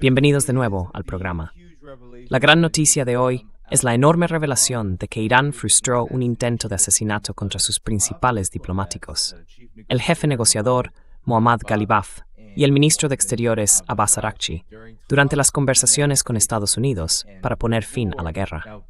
Bienvenidos de nuevo al programa. La gran noticia de hoy es la enorme revelación de que Irán frustró un intento de asesinato contra sus principales diplomáticos, el jefe negociador Mohammad Ghalibaf y el ministro de Exteriores Abbas Araghchi, durante las conversaciones con Estados Unidos para poner fin a la guerra.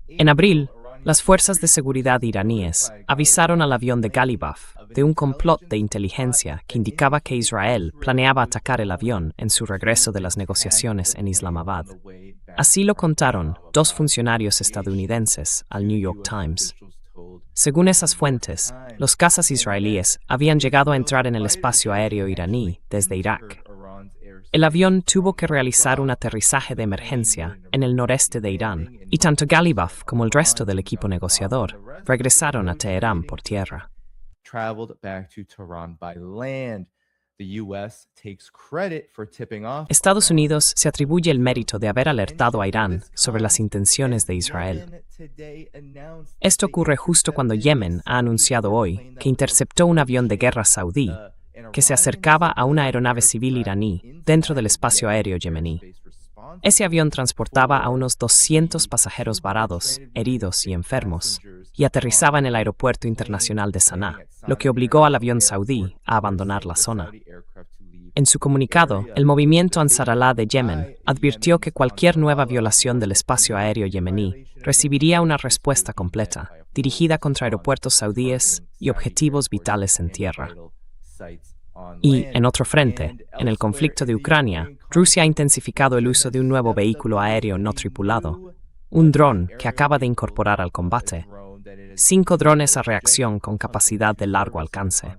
En abril, las fuerzas de seguridad iraníes avisaron al avión de Ghalibaf de un complot de inteligencia que indicaba que Israel planeaba atacar el avión en su regreso de las negociaciones en Islamabad. Así lo contaron dos funcionarios estadounidenses al New York Times. Según esas fuentes, los cazas israelíes habían llegado a entrar en el espacio aéreo iraní desde Irak. El avión tuvo que realizar un aterrizaje de emergencia en el noreste de Irán, y tanto Ghalibaf como el resto del equipo negociador regresaron a Teherán por tierra. Estados Unidos se atribuye el mérito de haber alertado a Irán sobre las intenciones de Israel. Esto ocurre justo cuando Yemen ha anunciado hoy que interceptó un avión de guerra saudí que se acercaba a una aeronave civil iraní dentro del espacio aéreo yemení. Ese avión transportaba a unos 200 pasajeros varados, heridos y enfermos, y aterrizaba en el aeropuerto internacional de Saná, lo que obligó al avión saudí a abandonar la zona. En su comunicado, el movimiento Ansar-Allah de Yemen advirtió que cualquier nueva violación del espacio aéreo yemení recibiría una respuesta completa, dirigida contra aeropuertos saudíes y objetivos vitales en tierra. Y, en otro frente, en el conflicto de Ucrania, Rusia ha intensificado el uso de un nuevo vehículo aéreo no tripulado, un dron que acaba de incorporar al combate. 5 drones a reacción con capacidad de largo alcance.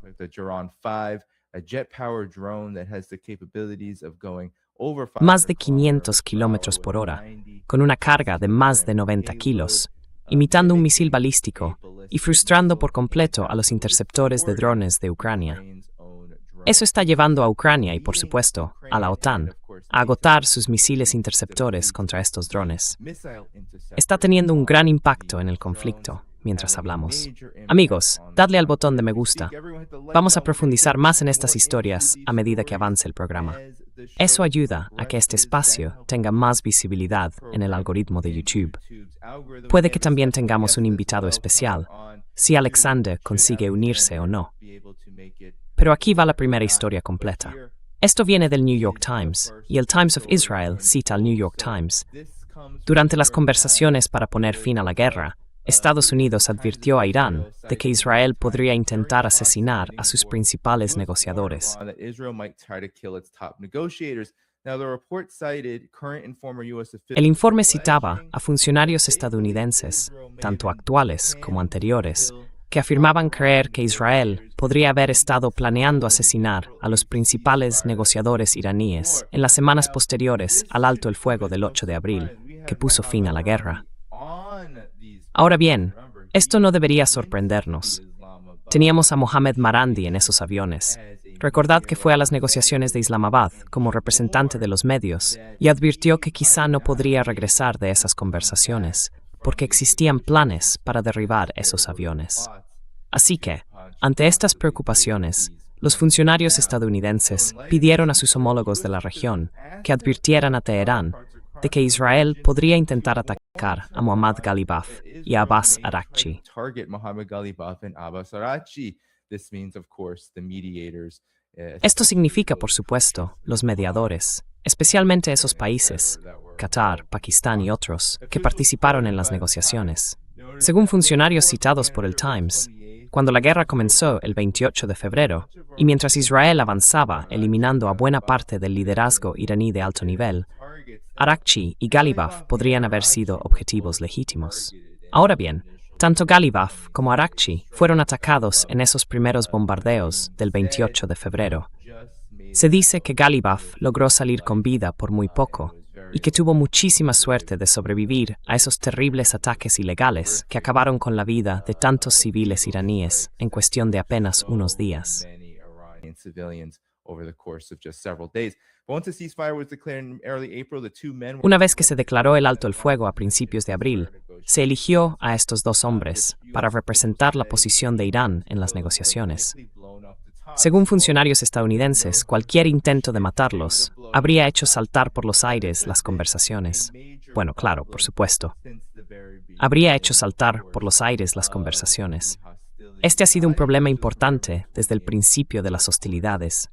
Más de 500 kilómetros por hora, con una carga de más de 90 kilos, imitando un misil balístico y frustrando por completo a los interceptores de drones de Ucrania. Eso está llevando a Ucrania y, por supuesto, a la OTAN a agotar sus misiles interceptores contra estos drones. Está teniendo un gran impacto en el conflicto mientras hablamos. Amigos, dadle al botón de me gusta. Vamos a profundizar más en estas historias a medida que avance el programa. Eso ayuda a que este espacio tenga más visibilidad en el algoritmo de YouTube. Puede que también tengamos un invitado especial, si Alexander consigue unirse o no. Pero aquí va la primera historia completa. Esto viene del New York Times, y el Times of Israel cita al New York Times. Durante las conversaciones para poner fin a la guerra, Estados Unidos advirtió a Irán de que Israel podría intentar asesinar a sus principales negociadores. El informe citaba a funcionarios estadounidenses, tanto actuales como anteriores, que afirmaban creer que Israel podría haber estado planeando asesinar a los principales negociadores iraníes en las semanas posteriores al alto el fuego del 8 de abril, que puso fin a la guerra. Ahora bien, esto no debería sorprendernos. Teníamos a Mohamed Marandi en esos aviones. Recordad que fue a las negociaciones de Islamabad como representante de los medios y advirtió que quizá no podría regresar de esas conversaciones, porque existían planes para derribar esos aviones. Así que, ante estas preocupaciones, los funcionarios estadounidenses pidieron a sus homólogos de la región que advirtieran a Teherán de que Israel podría intentar atacar a Mohammad Ghalibaf y a Abbas Araghchi. Esto significa, por supuesto, los mediadores, especialmente esos países, Qatar, Pakistán y otros, que participaron en las negociaciones. Según funcionarios citados por el Times, cuando la guerra comenzó el 28 de febrero, y mientras Israel avanzaba eliminando a buena parte del liderazgo iraní de alto nivel, Araghchi y Ghalibaf podrían haber sido objetivos legítimos. Ahora bien, tanto Ghalibaf como Araghchi fueron atacados en esos primeros bombardeos del 28 de febrero. Se dice que Ghalibaf logró salir con vida por muy poco y que tuvo muchísima suerte de sobrevivir a esos terribles ataques ilegales que acabaron con la vida de tantos civiles iraníes en cuestión de apenas unos días. Una vez que se declaró el alto el fuego a principios de abril, se eligió a estos dos hombres para representar la posición de Irán en las negociaciones. Según funcionarios estadounidenses, cualquier intento de matarlos habría hecho saltar por los aires las conversaciones. Bueno, claro, por supuesto. Habría hecho saltar por los aires las conversaciones. Este ha sido un problema importante desde el principio de las hostilidades.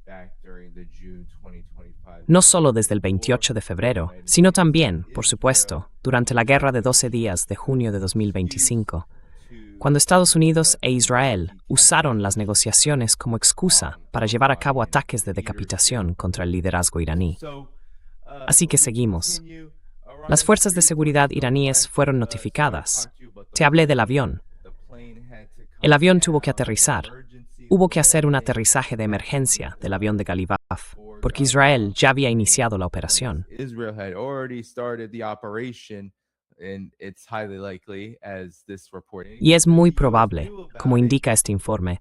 No solo desde el 28 de febrero, sino también, por supuesto, durante la Guerra de 12 días de junio de 2025, cuando Estados Unidos e Israel usaron las negociaciones como excusa para llevar a cabo ataques de decapitación contra el liderazgo iraní. Así que seguimos. Las fuerzas de seguridad iraníes fueron notificadas. Te hablé del avión. El avión tuvo que aterrizar. Hubo que hacer un aterrizaje de emergencia del avión de Galibaf, porque Israel ya había iniciado la operación. Y es muy probable, como indica este informe,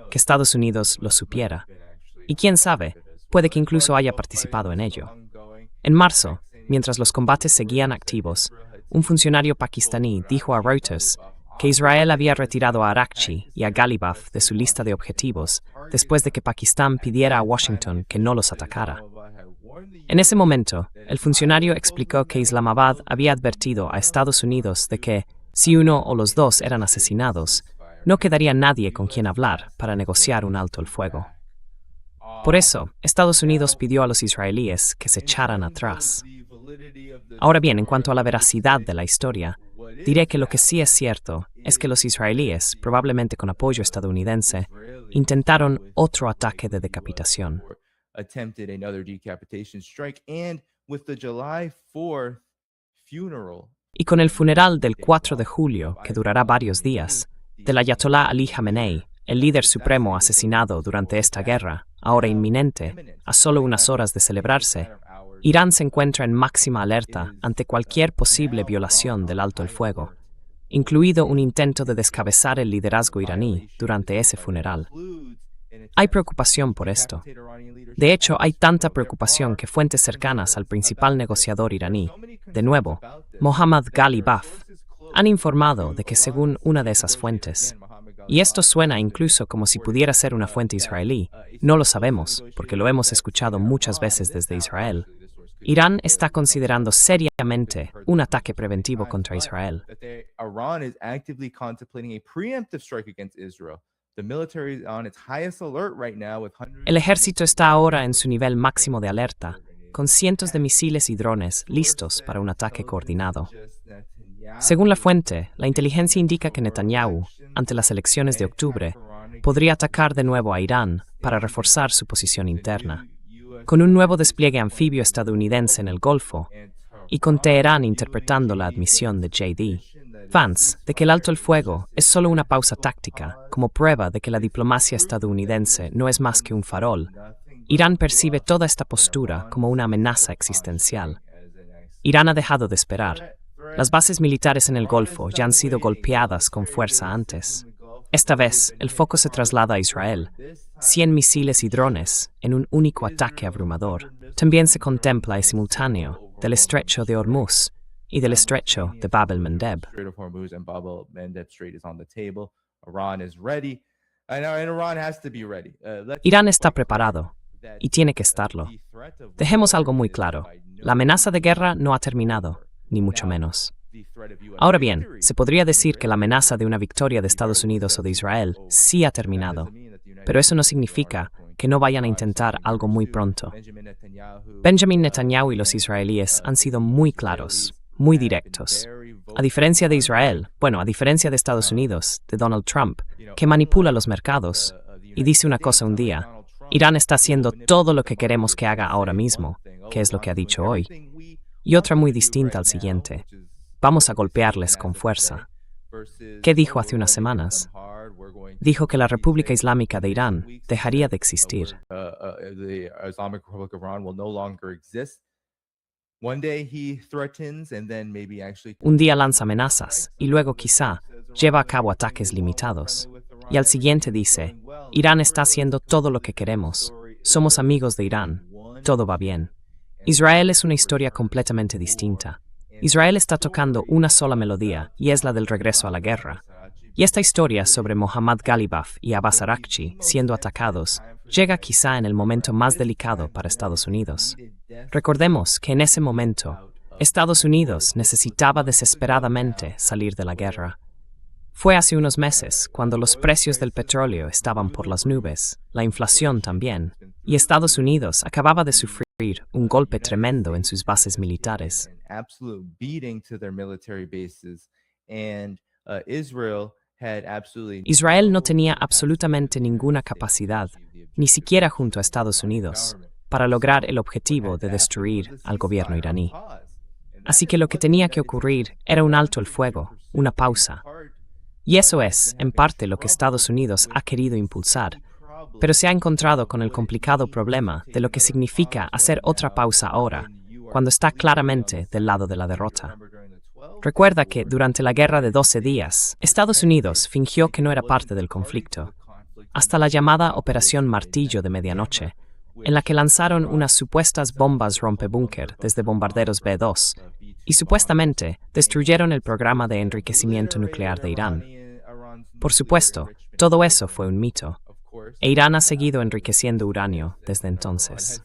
que Estados Unidos lo supiera. Y quién sabe, puede que incluso haya participado en ello. En marzo, mientras los combates seguían activos, un funcionario pakistaní dijo a Reuters que Israel había retirado a Arakchi y a Galibaf de su lista de objetivos después de que Pakistán pidiera a Washington que no los atacara. En ese momento, el funcionario explicó que Islamabad había advertido a Estados Unidos de que, si uno o los dos eran asesinados, no quedaría nadie con quien hablar para negociar un alto el fuego. Por eso, Estados Unidos pidió a los israelíes que se echaran atrás. Ahora bien, en cuanto a la veracidad de la historia, diré que lo que sí es cierto es que los israelíes, probablemente con apoyo estadounidense, intentaron otro ataque de decapitación. Y con el funeral del 4 de julio, que durará varios días, del Ayatollah Ali Khamenei, el líder supremo asesinado durante esta guerra, ahora inminente, a solo unas horas de celebrarse, Irán se encuentra en máxima alerta ante cualquier posible violación del alto el fuego, incluido un intento de descabezar el liderazgo iraní durante ese funeral. Hay preocupación por esto. De hecho, hay tanta preocupación que fuentes cercanas al principal negociador iraní, de nuevo, Mohammad Galibaf, han informado de que según una de esas fuentes, y esto suena incluso como si pudiera ser una fuente israelí, no lo sabemos porque lo hemos escuchado muchas veces desde Israel, Irán está considerando seriamente un ataque preventivo contra Israel. El ejército está ahora en su nivel máximo de alerta, con cientos de misiles y drones listos para un ataque coordinado. Según la fuente, la inteligencia indica que Netanyahu, ante las elecciones de octubre, podría atacar de nuevo a Irán para reforzar su posición interna, con un nuevo despliegue anfibio estadounidense en el Golfo, y con Teherán interpretando la admisión de J.D. Vance de que el alto el fuego es solo una pausa táctica, como prueba de que la diplomacia estadounidense no es más que un farol. Irán percibe toda esta postura como una amenaza existencial. Irán ha dejado de esperar. Las bases militares en el Golfo ya han sido golpeadas con fuerza antes. Esta vez, el foco se traslada a Israel. 100 misiles y drones en un único ataque abrumador. También se contempla el simultáneo del estrecho de Hormuz y del estrecho de Bab el-Mandeb. Irán está preparado y tiene que estarlo. Dejemos algo muy claro. La amenaza de guerra no ha terminado, ni mucho menos. Ahora bien, se podría decir que la amenaza de una victoria de Estados Unidos o de Israel sí ha terminado, pero eso no significa que no vayan a intentar algo muy pronto. Benjamin Netanyahu y los israelíes han sido muy claros, muy directos. A diferencia de Israel, a diferencia de Estados Unidos, de Donald Trump, que manipula los mercados y dice una cosa un día, Irán está haciendo todo lo que queremos que haga ahora mismo, que es lo que ha dicho hoy, y otra muy distinta al siguiente. Vamos a golpearles con fuerza. ¿Qué dijo hace unas semanas? Dijo que la República Islámica de Irán dejaría de existir. Un día lanza amenazas y luego quizá lleva a cabo ataques limitados. Y al siguiente dice, Irán está haciendo todo lo que queremos. Somos amigos de Irán. Todo va bien. Israel es una historia completamente distinta. Israel está tocando una sola melodía y es la del regreso a la guerra. Y esta historia sobre Mohammad Galibaf y Abbas Arakchi siendo atacados llega quizá en el momento más delicado para Estados Unidos. Recordemos que en ese momento, Estados Unidos necesitaba desesperadamente salir de la guerra. Fue hace unos meses cuando los precios del petróleo estaban por las nubes, la inflación también, y Estados Unidos acababa de sufrir un golpe tremendo en sus bases militares. Israel no tenía absolutamente ninguna capacidad, ni siquiera junto a Estados Unidos, para lograr el objetivo de destruir al gobierno iraní. Así que lo que tenía que ocurrir era un alto el fuego, una pausa. Y eso es, en parte, lo que Estados Unidos ha querido impulsar, pero se ha encontrado con el complicado problema de lo que significa hacer otra pausa ahora, cuando está claramente del lado de la derrota. Recuerda que, durante la guerra de 12 días, Estados Unidos fingió que no era parte del conflicto, hasta la llamada Operación Martillo de Medianoche, en la que lanzaron unas supuestas bombas rompebúnker desde bombarderos B-2 y supuestamente destruyeron el programa de enriquecimiento nuclear de Irán. Por supuesto, todo eso fue un mito, e Irán ha seguido enriqueciendo uranio desde entonces.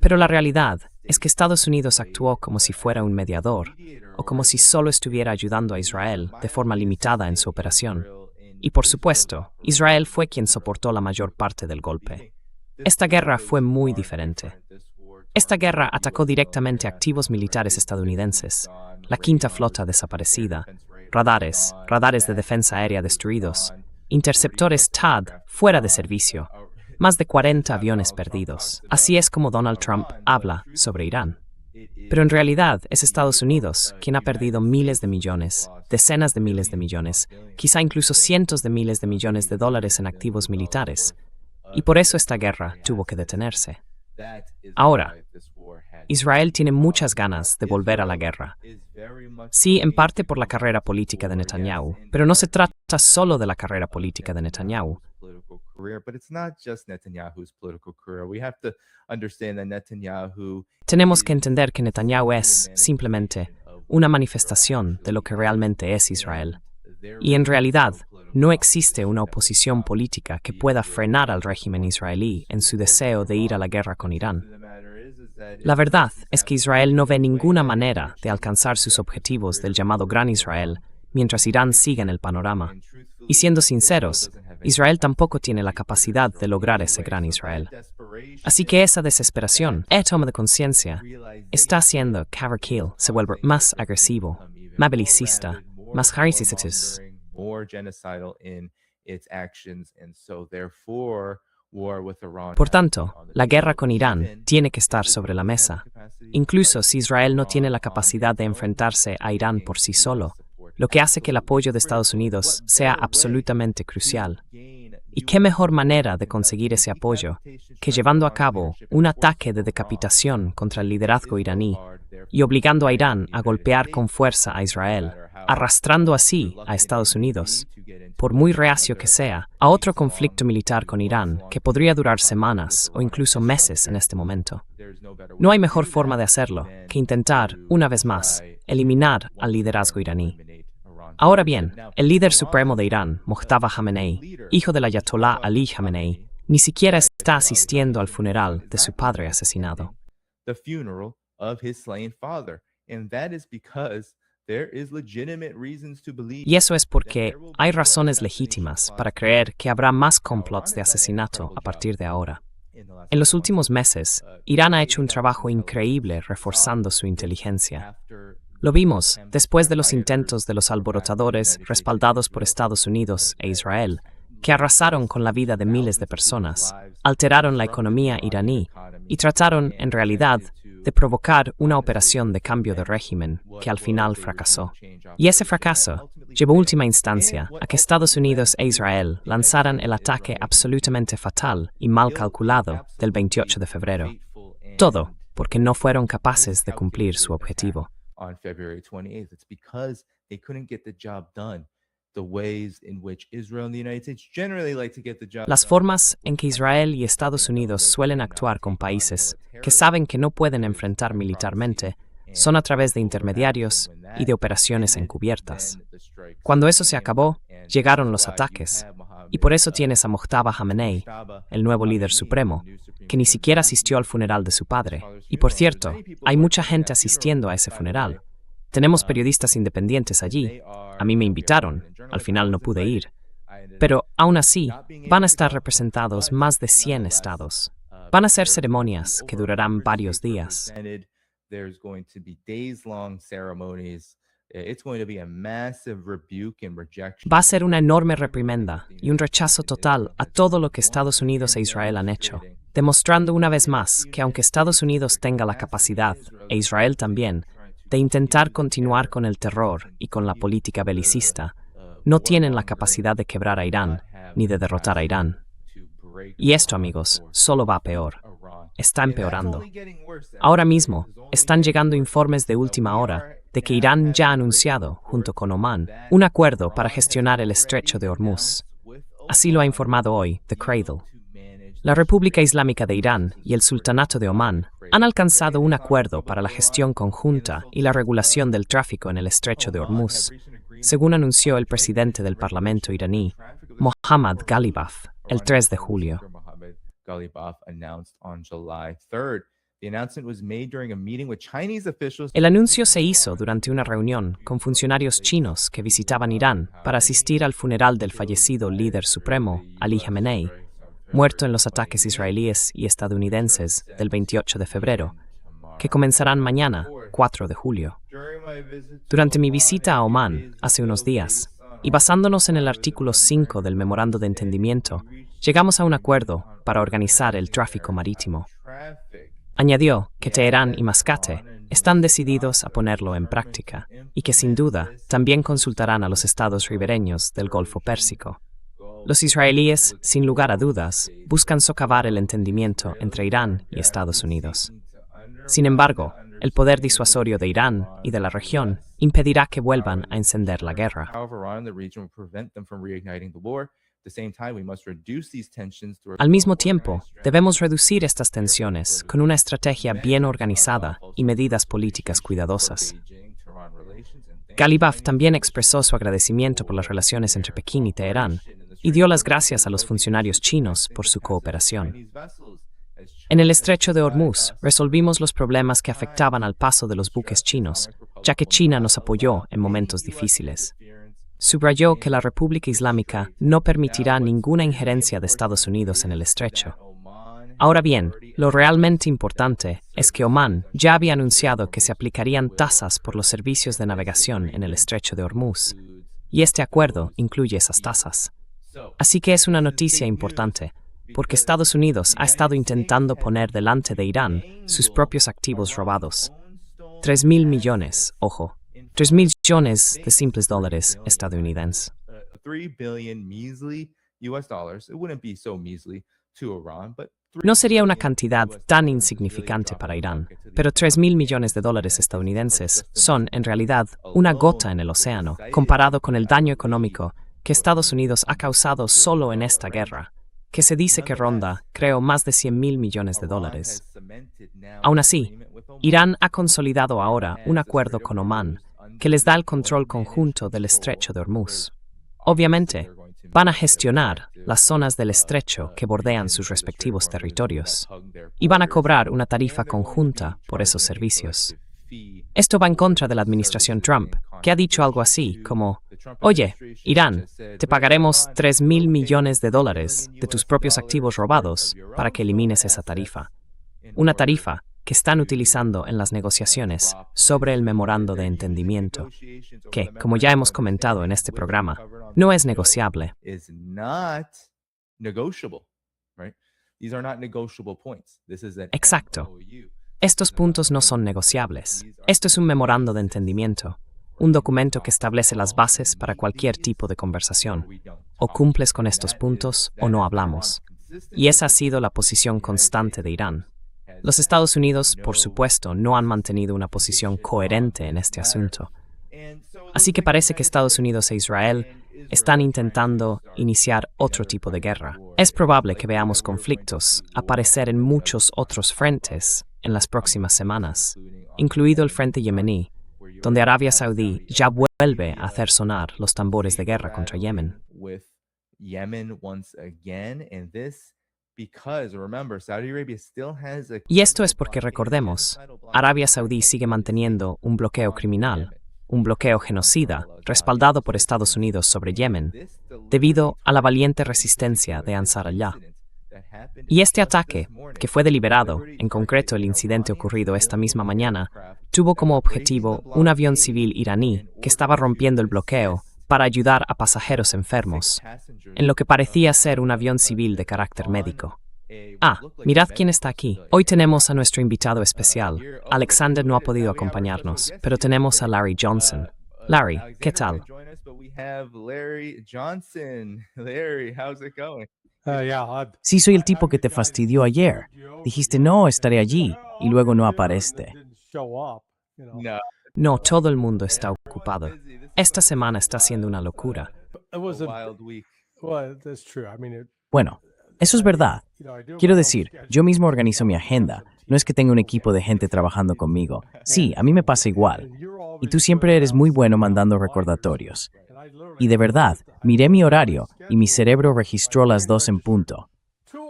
Pero la realidad es que Estados Unidos actuó como si fuera un mediador, o como si solo estuviera ayudando a Israel de forma limitada en su operación. Y por supuesto, Israel fue quien soportó la mayor parte del golpe. Esta guerra fue muy diferente. Esta guerra atacó directamente activos militares estadounidenses, la Quinta Flota desaparecida, radares de defensa aérea destruidos, interceptores THAAD fuera de servicio, más de 40 aviones perdidos. Así es como Donald Trump habla sobre Irán. Pero en realidad es Estados Unidos quien ha perdido miles de millones, decenas de miles de millones, quizá incluso cientos de miles de millones de dólares en activos militares. Y por eso esta guerra tuvo que detenerse. Ahora, Israel tiene muchas ganas de volver a la guerra. Sí, en parte por la carrera política de Netanyahu, pero no se trata solo de la carrera política de Netanyahu. Tenemos que entender que Netanyahu es, simplemente, una manifestación de lo que realmente es Israel. Y en realidad, no existe una oposición política que pueda frenar al régimen israelí en su deseo de ir a la guerra con Irán. La verdad es que Israel no ve ninguna manera de alcanzar sus objetivos del llamado Gran Israel mientras Irán siga en el panorama. Y siendo sinceros, Israel tampoco tiene la capacidad de lograr ese Gran Israel. Así que esa desesperación, toma de conciencia, está haciendo que Harakil se vuelva más agresivo, más belicista, más haricista. Por tanto, la guerra con Irán tiene que estar sobre la mesa, incluso si Israel no tiene la capacidad de enfrentarse a Irán por sí solo, lo que hace que el apoyo de Estados Unidos sea absolutamente crucial. ¿Y qué mejor manera de conseguir ese apoyo que llevando a cabo un ataque de decapitación contra el liderazgo iraní y obligando a Irán a golpear con fuerza a Israel, arrastrando así a Estados Unidos, por muy reacio que sea, a otro conflicto militar con Irán que podría durar semanas o incluso meses en este momento? No hay mejor forma de hacerlo que intentar, una vez más, eliminar al liderazgo iraní. Ahora bien, el líder supremo de Irán, Mojtaba Khamenei, hijo del Ayatollah Ali Khamenei, ni siquiera está asistiendo al funeral de su padre asesinado. Y eso es porque hay razones legítimas para creer que habrá más complots de asesinato a partir de ahora. En los últimos meses, Irán ha hecho un trabajo increíble reforzando su inteligencia. Lo vimos después de los intentos de los alborotadores respaldados por Estados Unidos e Israel, que arrasaron con la vida de miles de personas, alteraron la economía iraní y trataron, en realidad, de provocar una operación de cambio de régimen que al final fracasó. Y ese fracaso llevó última instancia a que Estados Unidos e Israel lanzaran el ataque absolutamente fatal y mal calculado del 28 de febrero. Todo porque no fueron capaces de cumplir su objetivo. On February 28th. It's because they couldn't get the job done the ways in which Israel and the United States generally like to get the job Las formas en que Israel y Estados Unidos suelen actuar con países que saben que no pueden enfrentar militarmente son a través de intermediarios y de operaciones encubiertas. Cuando eso se acabó, llegaron los ataques, y por eso tienes a Mojtaba Hamenei, el nuevo líder supremo, que ni siquiera asistió al funeral de su padre. Y por cierto, hay mucha gente asistiendo a ese funeral. Tenemos periodistas independientes allí. A mí me invitaron, al final no pude ir. Pero, aún así, van a estar representados más de 100 estados. Van a ser ceremonias que durarán varios días. Va a ser una enorme reprimenda y un rechazo total a todo lo que Estados Unidos e Israel han hecho, demostrando una vez más que aunque Estados Unidos tenga la capacidad, e Israel también, de intentar continuar con el terror y con la política belicista, no tienen la capacidad de quebrar a Irán ni de derrotar a Irán. Y esto, amigos, solo va peor. Está empeorando. Ahora mismo, están llegando informes de última hora de que Irán ya ha anunciado, junto con Omán, un acuerdo para gestionar el estrecho de Hormuz. Así lo ha informado hoy The Cradle. La República Islámica de Irán y el Sultanato de Omán han alcanzado un acuerdo para la gestión conjunta y la regulación del tráfico en el estrecho de Hormuz, según anunció el presidente del Parlamento iraní, Mohammad Ghalibaf, el 3 de julio. El anuncio se hizo durante una reunión con funcionarios chinos que visitaban Irán para asistir al funeral del fallecido líder supremo, Ali Khamenei, muerto en los ataques israelíes y estadounidenses del 28 de febrero, que comenzarán mañana, 4 de julio. Durante mi visita a Omán hace unos días, y basándonos en el artículo 5 del Memorando de Entendimiento, llegamos a un acuerdo para organizar el tráfico marítimo. Añadió que Teherán y Mascate están decididos a ponerlo en práctica y que sin duda también consultarán a los estados ribereños del Golfo Pérsico. Los israelíes, sin lugar a dudas, buscan socavar el entendimiento entre Irán y Estados Unidos. Sin embargo, el poder disuasorio de Irán y de la región impedirá que vuelvan a encender la guerra. Al mismo tiempo, debemos reducir estas tensiones con una estrategia bien organizada y medidas políticas cuidadosas. Ghalibaf también expresó su agradecimiento por las relaciones entre Pekín y Teherán y dio las gracias a los funcionarios chinos por su cooperación. En el estrecho de Hormuz resolvimos los problemas que afectaban al paso de los buques chinos, ya que China nos apoyó en momentos difíciles. Subrayó que la República Islámica no permitirá ninguna injerencia de Estados Unidos en el estrecho. Ahora bien, lo realmente importante es que Omán ya había anunciado que se aplicarían tasas por los servicios de navegación en el estrecho de Hormuz, y este acuerdo incluye esas tasas. Así que es una noticia importante, porque Estados Unidos ha estado intentando poner delante de Irán sus propios activos robados. 3.000 millones, ojo, 3.000 millones de simples dólares estadounidenses. No sería una cantidad tan insignificante para Irán, pero 3.000 millones de dólares estadounidenses son, en realidad, una gota en el océano, comparado con el daño económico que Estados Unidos ha causado solo en esta guerra, que se dice que ronda, creo, más de 100.000 millones de dólares. Aún así, Irán ha consolidado ahora un acuerdo con Omán que les da el control conjunto del estrecho de Hormuz. Obviamente, van a gestionar las zonas del estrecho que bordean sus respectivos territorios y van a cobrar una tarifa conjunta por esos servicios. Esto va en contra de la administración Trump, que ha dicho algo así como: oye, Irán, te pagaremos 3.000 millones de dólares de tus propios activos robados para que elimines esa tarifa. Una tarifa que están utilizando en las negociaciones sobre el memorando de entendimiento, que, como ya hemos comentado en este programa, no es negociable. Exacto. Estos puntos no son negociables. Esto es un memorando de entendimiento, un documento que establece las bases para cualquier tipo de conversación. O cumples con estos puntos o no hablamos. Y esa ha sido la posición constante de Irán. Los Estados Unidos, por supuesto, no han mantenido una posición coherente en este asunto. Así que parece que Estados Unidos e Israel están intentando iniciar otro tipo de guerra. Es probable que veamos conflictos aparecer en muchos otros frentes en las próximas semanas, incluido el frente yemení, donde Arabia Saudí ya vuelve a hacer sonar los tambores de guerra contra Yemen. Y esto es porque, recordemos, Arabia Saudí sigue manteniendo un bloqueo criminal, un bloqueo genocida, respaldado por Estados Unidos sobre Yemen, debido a la valiente resistencia de Ansar Allah. Y este ataque, que fue deliberado, en concreto el incidente ocurrido esta misma mañana, tuvo como objetivo un avión civil iraní que estaba rompiendo el bloqueo para ayudar a pasajeros enfermos, en lo que parecía ser un avión civil de carácter médico. Ah, mirad quién está aquí. Hoy tenemos a nuestro invitado especial. Alexander no ha podido acompañarnos, pero tenemos a Larry Johnson. Larry, ¿qué tal? Sí, soy el tipo que te fastidió ayer. Dijiste, no, estaré allí, y luego no apareciste. No, todo el mundo está ocupado. Esta semana está siendo una locura. Bueno, eso es verdad. Quiero decir, yo mismo organizo mi agenda. No es que tenga un equipo de gente trabajando conmigo. Sí, a mí me pasa igual. Y tú siempre eres muy bueno mandando recordatorios. Y de verdad, miré mi horario y mi cerebro registró las 2 en punto.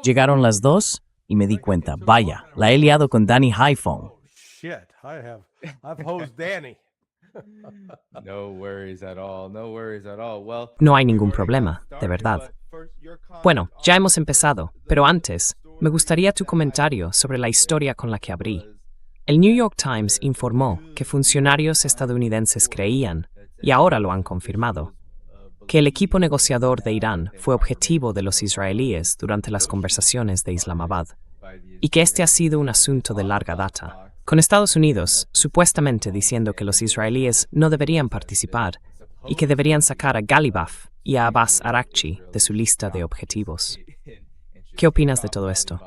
Llegaron las 2 y me di cuenta, vaya, la he liado con Danny Highphone. No hay ningún problema, de verdad. Bueno, ya hemos empezado, pero antes, me gustaría tu comentario sobre la historia con la que abrí. El New York Times informó que funcionarios estadounidenses creían, y ahora lo han confirmado, que el equipo negociador de Irán fue objetivo de los israelíes durante las conversaciones de Islamabad, y que este ha sido un asunto de larga data, con Estados Unidos supuestamente diciendo que los israelíes no deberían participar y que deberían sacar a Ghalibaf y a Abbas Araghchi de su lista de objetivos. ¿Qué opinas de todo esto?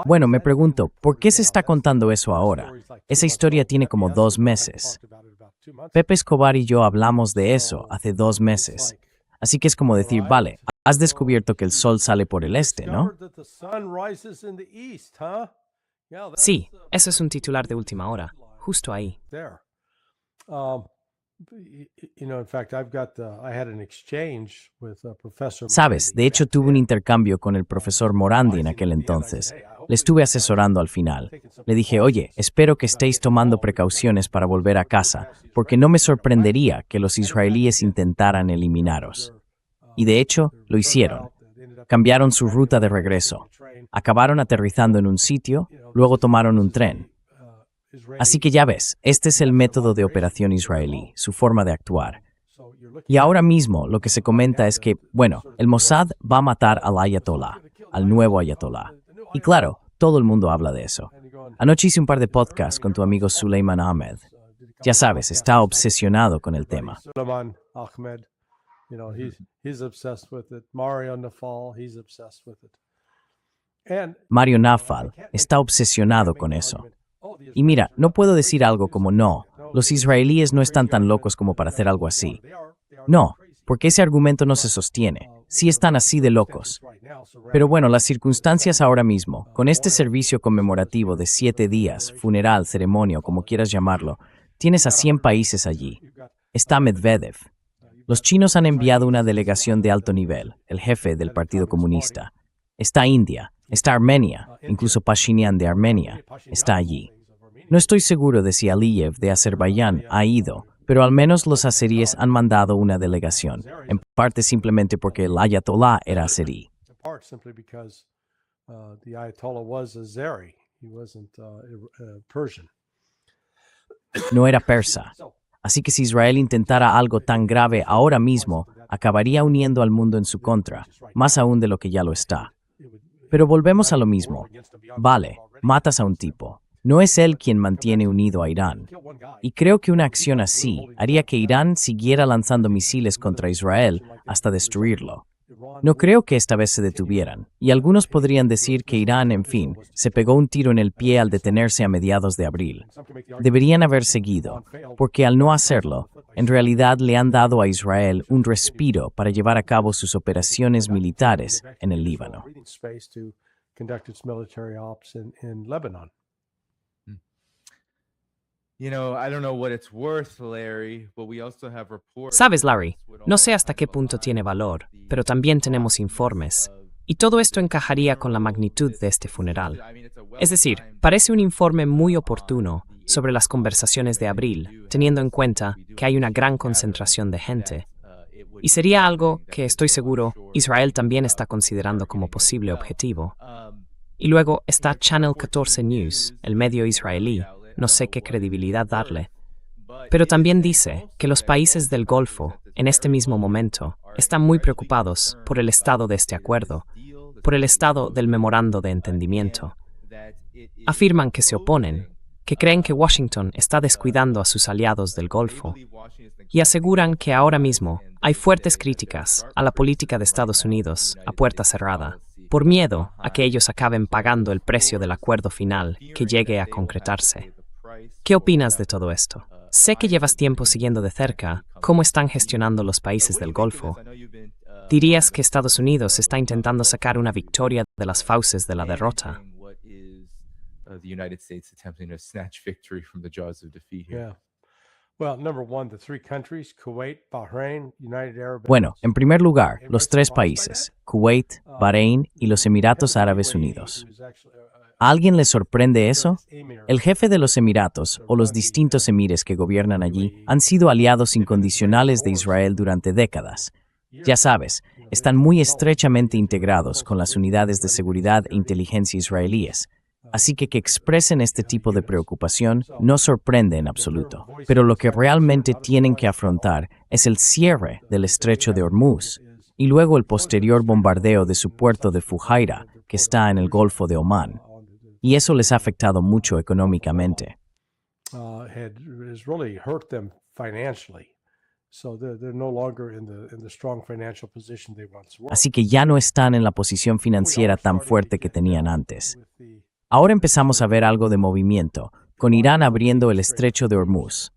Bueno, me pregunto, ¿por qué se está contando eso ahora? Esa historia tiene como 2 meses. Pepe Escobar y yo hablamos de eso hace 2 meses. Así que es como decir, vale, has descubierto que el sol sale por el este, ¿no? Sí, eso es un titular de última hora, justo ahí. Sabes, de hecho tuve un intercambio con el profesor Morandi en aquel entonces. Le estuve asesorando al final. Le dije, oye, espero que estéis tomando precauciones para volver a casa, porque no me sorprendería que los israelíes intentaran eliminaros. Y de hecho, lo hicieron. Cambiaron su ruta de regreso. Acabaron aterrizando en un sitio, luego tomaron un tren. Así que ya ves, este es el método de operación israelí, su forma de actuar. Y ahora mismo lo que se comenta es que, bueno, el Mossad va a matar al Ayatollah, al nuevo Ayatollah. Y claro, todo el mundo habla de eso. Anoche hice un par de podcasts con tu amigo Suleiman Ahmed. Ya sabes, está obsesionado con el tema. Mario Nafal está obsesionado con eso. Y mira, no puedo decir algo como no, los israelíes no están tan locos como para hacer algo así. No, porque ese argumento no se sostiene. Sí están así de locos. Pero bueno, las circunstancias ahora mismo, con este servicio conmemorativo de 7 días, funeral, ceremonia o como quieras llamarlo, tienes a 100 países allí. Está Medvedev. Los chinos han enviado una delegación de alto nivel, el jefe del Partido Comunista. Está India, está Armenia, incluso Pashinyan de Armenia está allí. No estoy seguro de si Aliyev de Azerbaiyán ha ido, pero al menos los azeríes han mandado una delegación, en parte simplemente porque el Ayatollah era azerí. No era persa. Así que si Israel intentara algo tan grave ahora mismo, acabaría uniendo al mundo en su contra, más aún de lo que ya lo está. Pero volvemos a lo mismo. Vale, matas a un tipo. No es él quien mantiene unido a Irán. Y creo que una acción así haría que Irán siguiera lanzando misiles contra Israel hasta destruirlo. No creo que esta vez se detuvieran, y algunos podrían decir que Irán, en fin, se pegó un tiro en el pie al detenerse a mediados de abril. Deberían haber seguido, porque al no hacerlo, en realidad le han dado a Israel un respiro para llevar a cabo sus operaciones militares en el Líbano. Sabes, Larry, no sé hasta qué punto tiene valor, pero también tenemos informes. Y todo esto encajaría con la magnitud de este funeral. Es decir, parece un informe muy oportuno sobre las conversaciones de abril, teniendo en cuenta que hay una gran concentración de gente. Y sería algo que, estoy seguro, Israel también está considerando como posible objetivo. Y luego está Channel 14 News, el medio israelí, no sé qué credibilidad darle. Pero también dice que los países del Golfo, en este mismo momento, están muy preocupados por el estado de este acuerdo, por el estado del memorando de entendimiento. Afirman que se oponen, que creen que Washington está descuidando a sus aliados del Golfo, y aseguran que ahora mismo hay fuertes críticas a la política de Estados Unidos a puerta cerrada, por miedo a que ellos acaben pagando el precio del acuerdo final que llegue a concretarse. ¿Qué opinas de todo esto? Sé que llevas tiempo siguiendo de cerca cómo están gestionando los países del Golfo. ¿Dirías que Estados Unidos está intentando sacar una victoria de las fauces de la derrota? Bueno, en primer lugar, los tres países, Kuwait, Bahrein y los Emiratos Árabes Unidos. ¿A alguien le sorprende eso? El jefe de los Emiratos, o los distintos emires que gobiernan allí, han sido aliados incondicionales de Israel durante décadas. Ya sabes, están muy estrechamente integrados con las unidades de seguridad e inteligencia israelíes. Así que expresen este tipo de preocupación no sorprende en absoluto. Pero lo que realmente tienen que afrontar es el cierre del estrecho de Hormuz y luego el posterior bombardeo de su puerto de Fujairah, que está en el Golfo de Omán. Y eso les ha afectado mucho económicamente. Así que ya no están en la posición financiera tan fuerte que tenían antes. Ahora empezamos a ver algo de movimiento, con Irán abriendo el estrecho de Hormuz.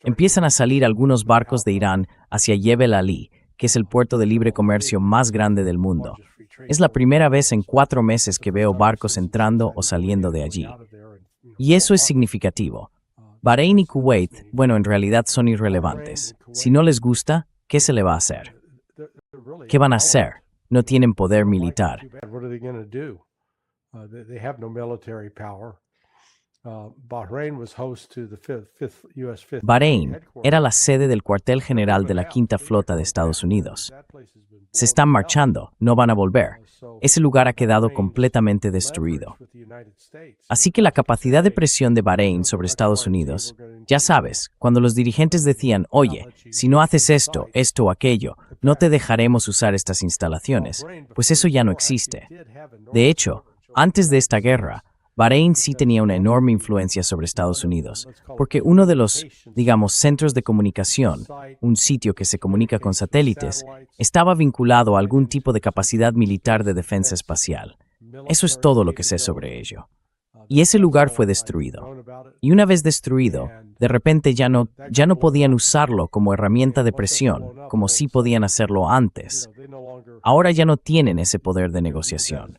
Empiezan a salir algunos barcos de Irán hacia Jebel Ali, que es el puerto de libre comercio más grande del mundo. Es la primera vez en 4 meses que veo barcos entrando o saliendo de allí. Y eso es significativo. Bahrein y Kuwait, bueno, en realidad son irrelevantes. Si no les gusta, ¿qué se le va a hacer? ¿Qué van a hacer? No tienen poder militar. Bahrein era la sede del cuartel general de la Quinta Flota de Estados Unidos. Se están marchando, no van a volver. Ese lugar ha quedado completamente destruido. Así que la capacidad de presión de Bahrein sobre Estados Unidos, ya sabes, cuando los dirigentes decían, oye, si no haces esto, esto o aquello, no te dejaremos usar estas instalaciones, pues eso ya no existe. De hecho, antes de esta guerra, Bahrein sí tenía una enorme influencia sobre Estados Unidos, porque uno de los, digamos, centros de comunicación, un sitio que se comunica con satélites, estaba vinculado a algún tipo de capacidad militar de defensa espacial. Eso es todo lo que sé sobre ello. Y ese lugar fue destruido. Y una vez destruido, de repente ya no podían usarlo como herramienta de presión, como sí podían hacerlo antes. Ahora ya no tienen ese poder de negociación.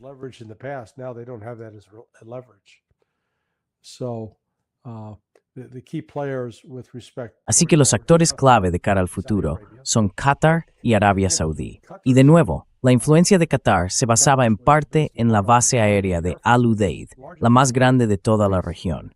Así que los actores clave de cara al futuro son Qatar y Arabia Saudí. Y de nuevo, la influencia de Qatar se basaba en parte en la base aérea de Al Udeid, la más grande de toda la región.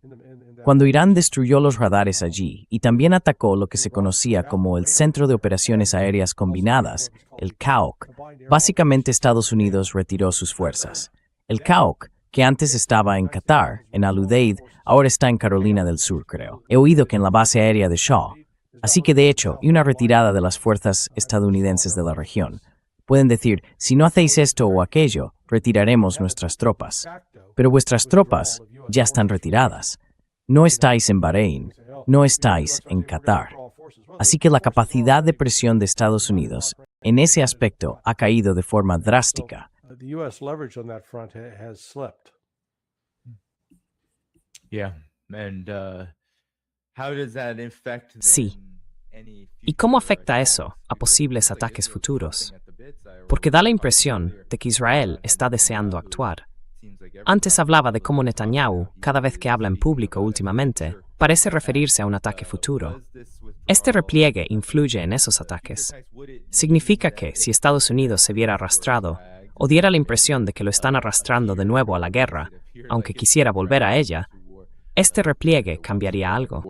Cuando Irán destruyó los radares allí y también atacó lo que se conocía como el Centro de Operaciones Aéreas Combinadas, el CAOC, básicamente Estados Unidos retiró sus fuerzas. El CAOC, que antes estaba en Qatar, en Al Udeid, ahora está en Carolina del Sur, creo. He oído que en la base aérea de Shaw. Así que de hecho, y una retirada de las fuerzas estadounidenses de la región. Pueden decir, si no hacéis esto o aquello, retiraremos nuestras tropas. Pero vuestras tropas ya están retiradas. No estáis en Bahrein, no estáis en Qatar. Así que la capacidad de presión de Estados Unidos en ese aspecto ha caído de forma drástica. Sí. ¿Y cómo afecta eso a posibles ataques futuros? Porque da la impresión de que Israel está deseando actuar. Antes hablaba de cómo Netanyahu, cada vez que habla en público últimamente, parece referirse a un ataque futuro. Este repliegue influye en esos ataques. Significa que, si Estados Unidos se viera arrastrado, o diera la impresión de que lo están arrastrando de nuevo a la guerra, aunque quisiera volver a ella, este repliegue cambiaría algo.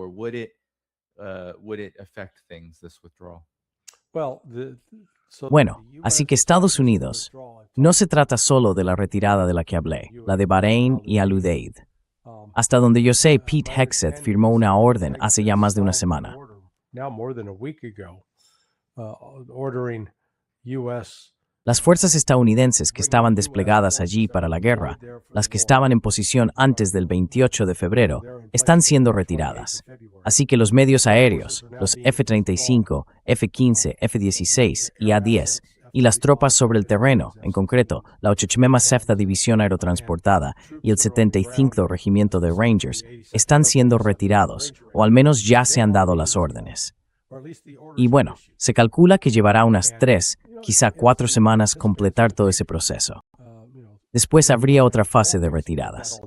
Bueno, así que Estados Unidos no se trata solo de la retirada de la que hablé, la de Bahrein y Al-Udeid. Hasta donde yo sé, Pete Hegseth firmó una orden hace ya más de una semana. Las fuerzas estadounidenses que estaban desplegadas allí para la guerra, las que estaban en posición antes del 28 de febrero, están siendo retiradas. Así que los medios aéreos, los F-35, F-15, F-16 y A-10, y las tropas sobre el terreno, en concreto, la 87ª División Aerotransportada y el 75º Regimiento de Rangers, están siendo retirados, o al menos ya se han dado las órdenes. Y bueno, se calcula que llevará unas 3, quizá 4 semanas completar todo ese proceso. Después habría otra fase de retiradas.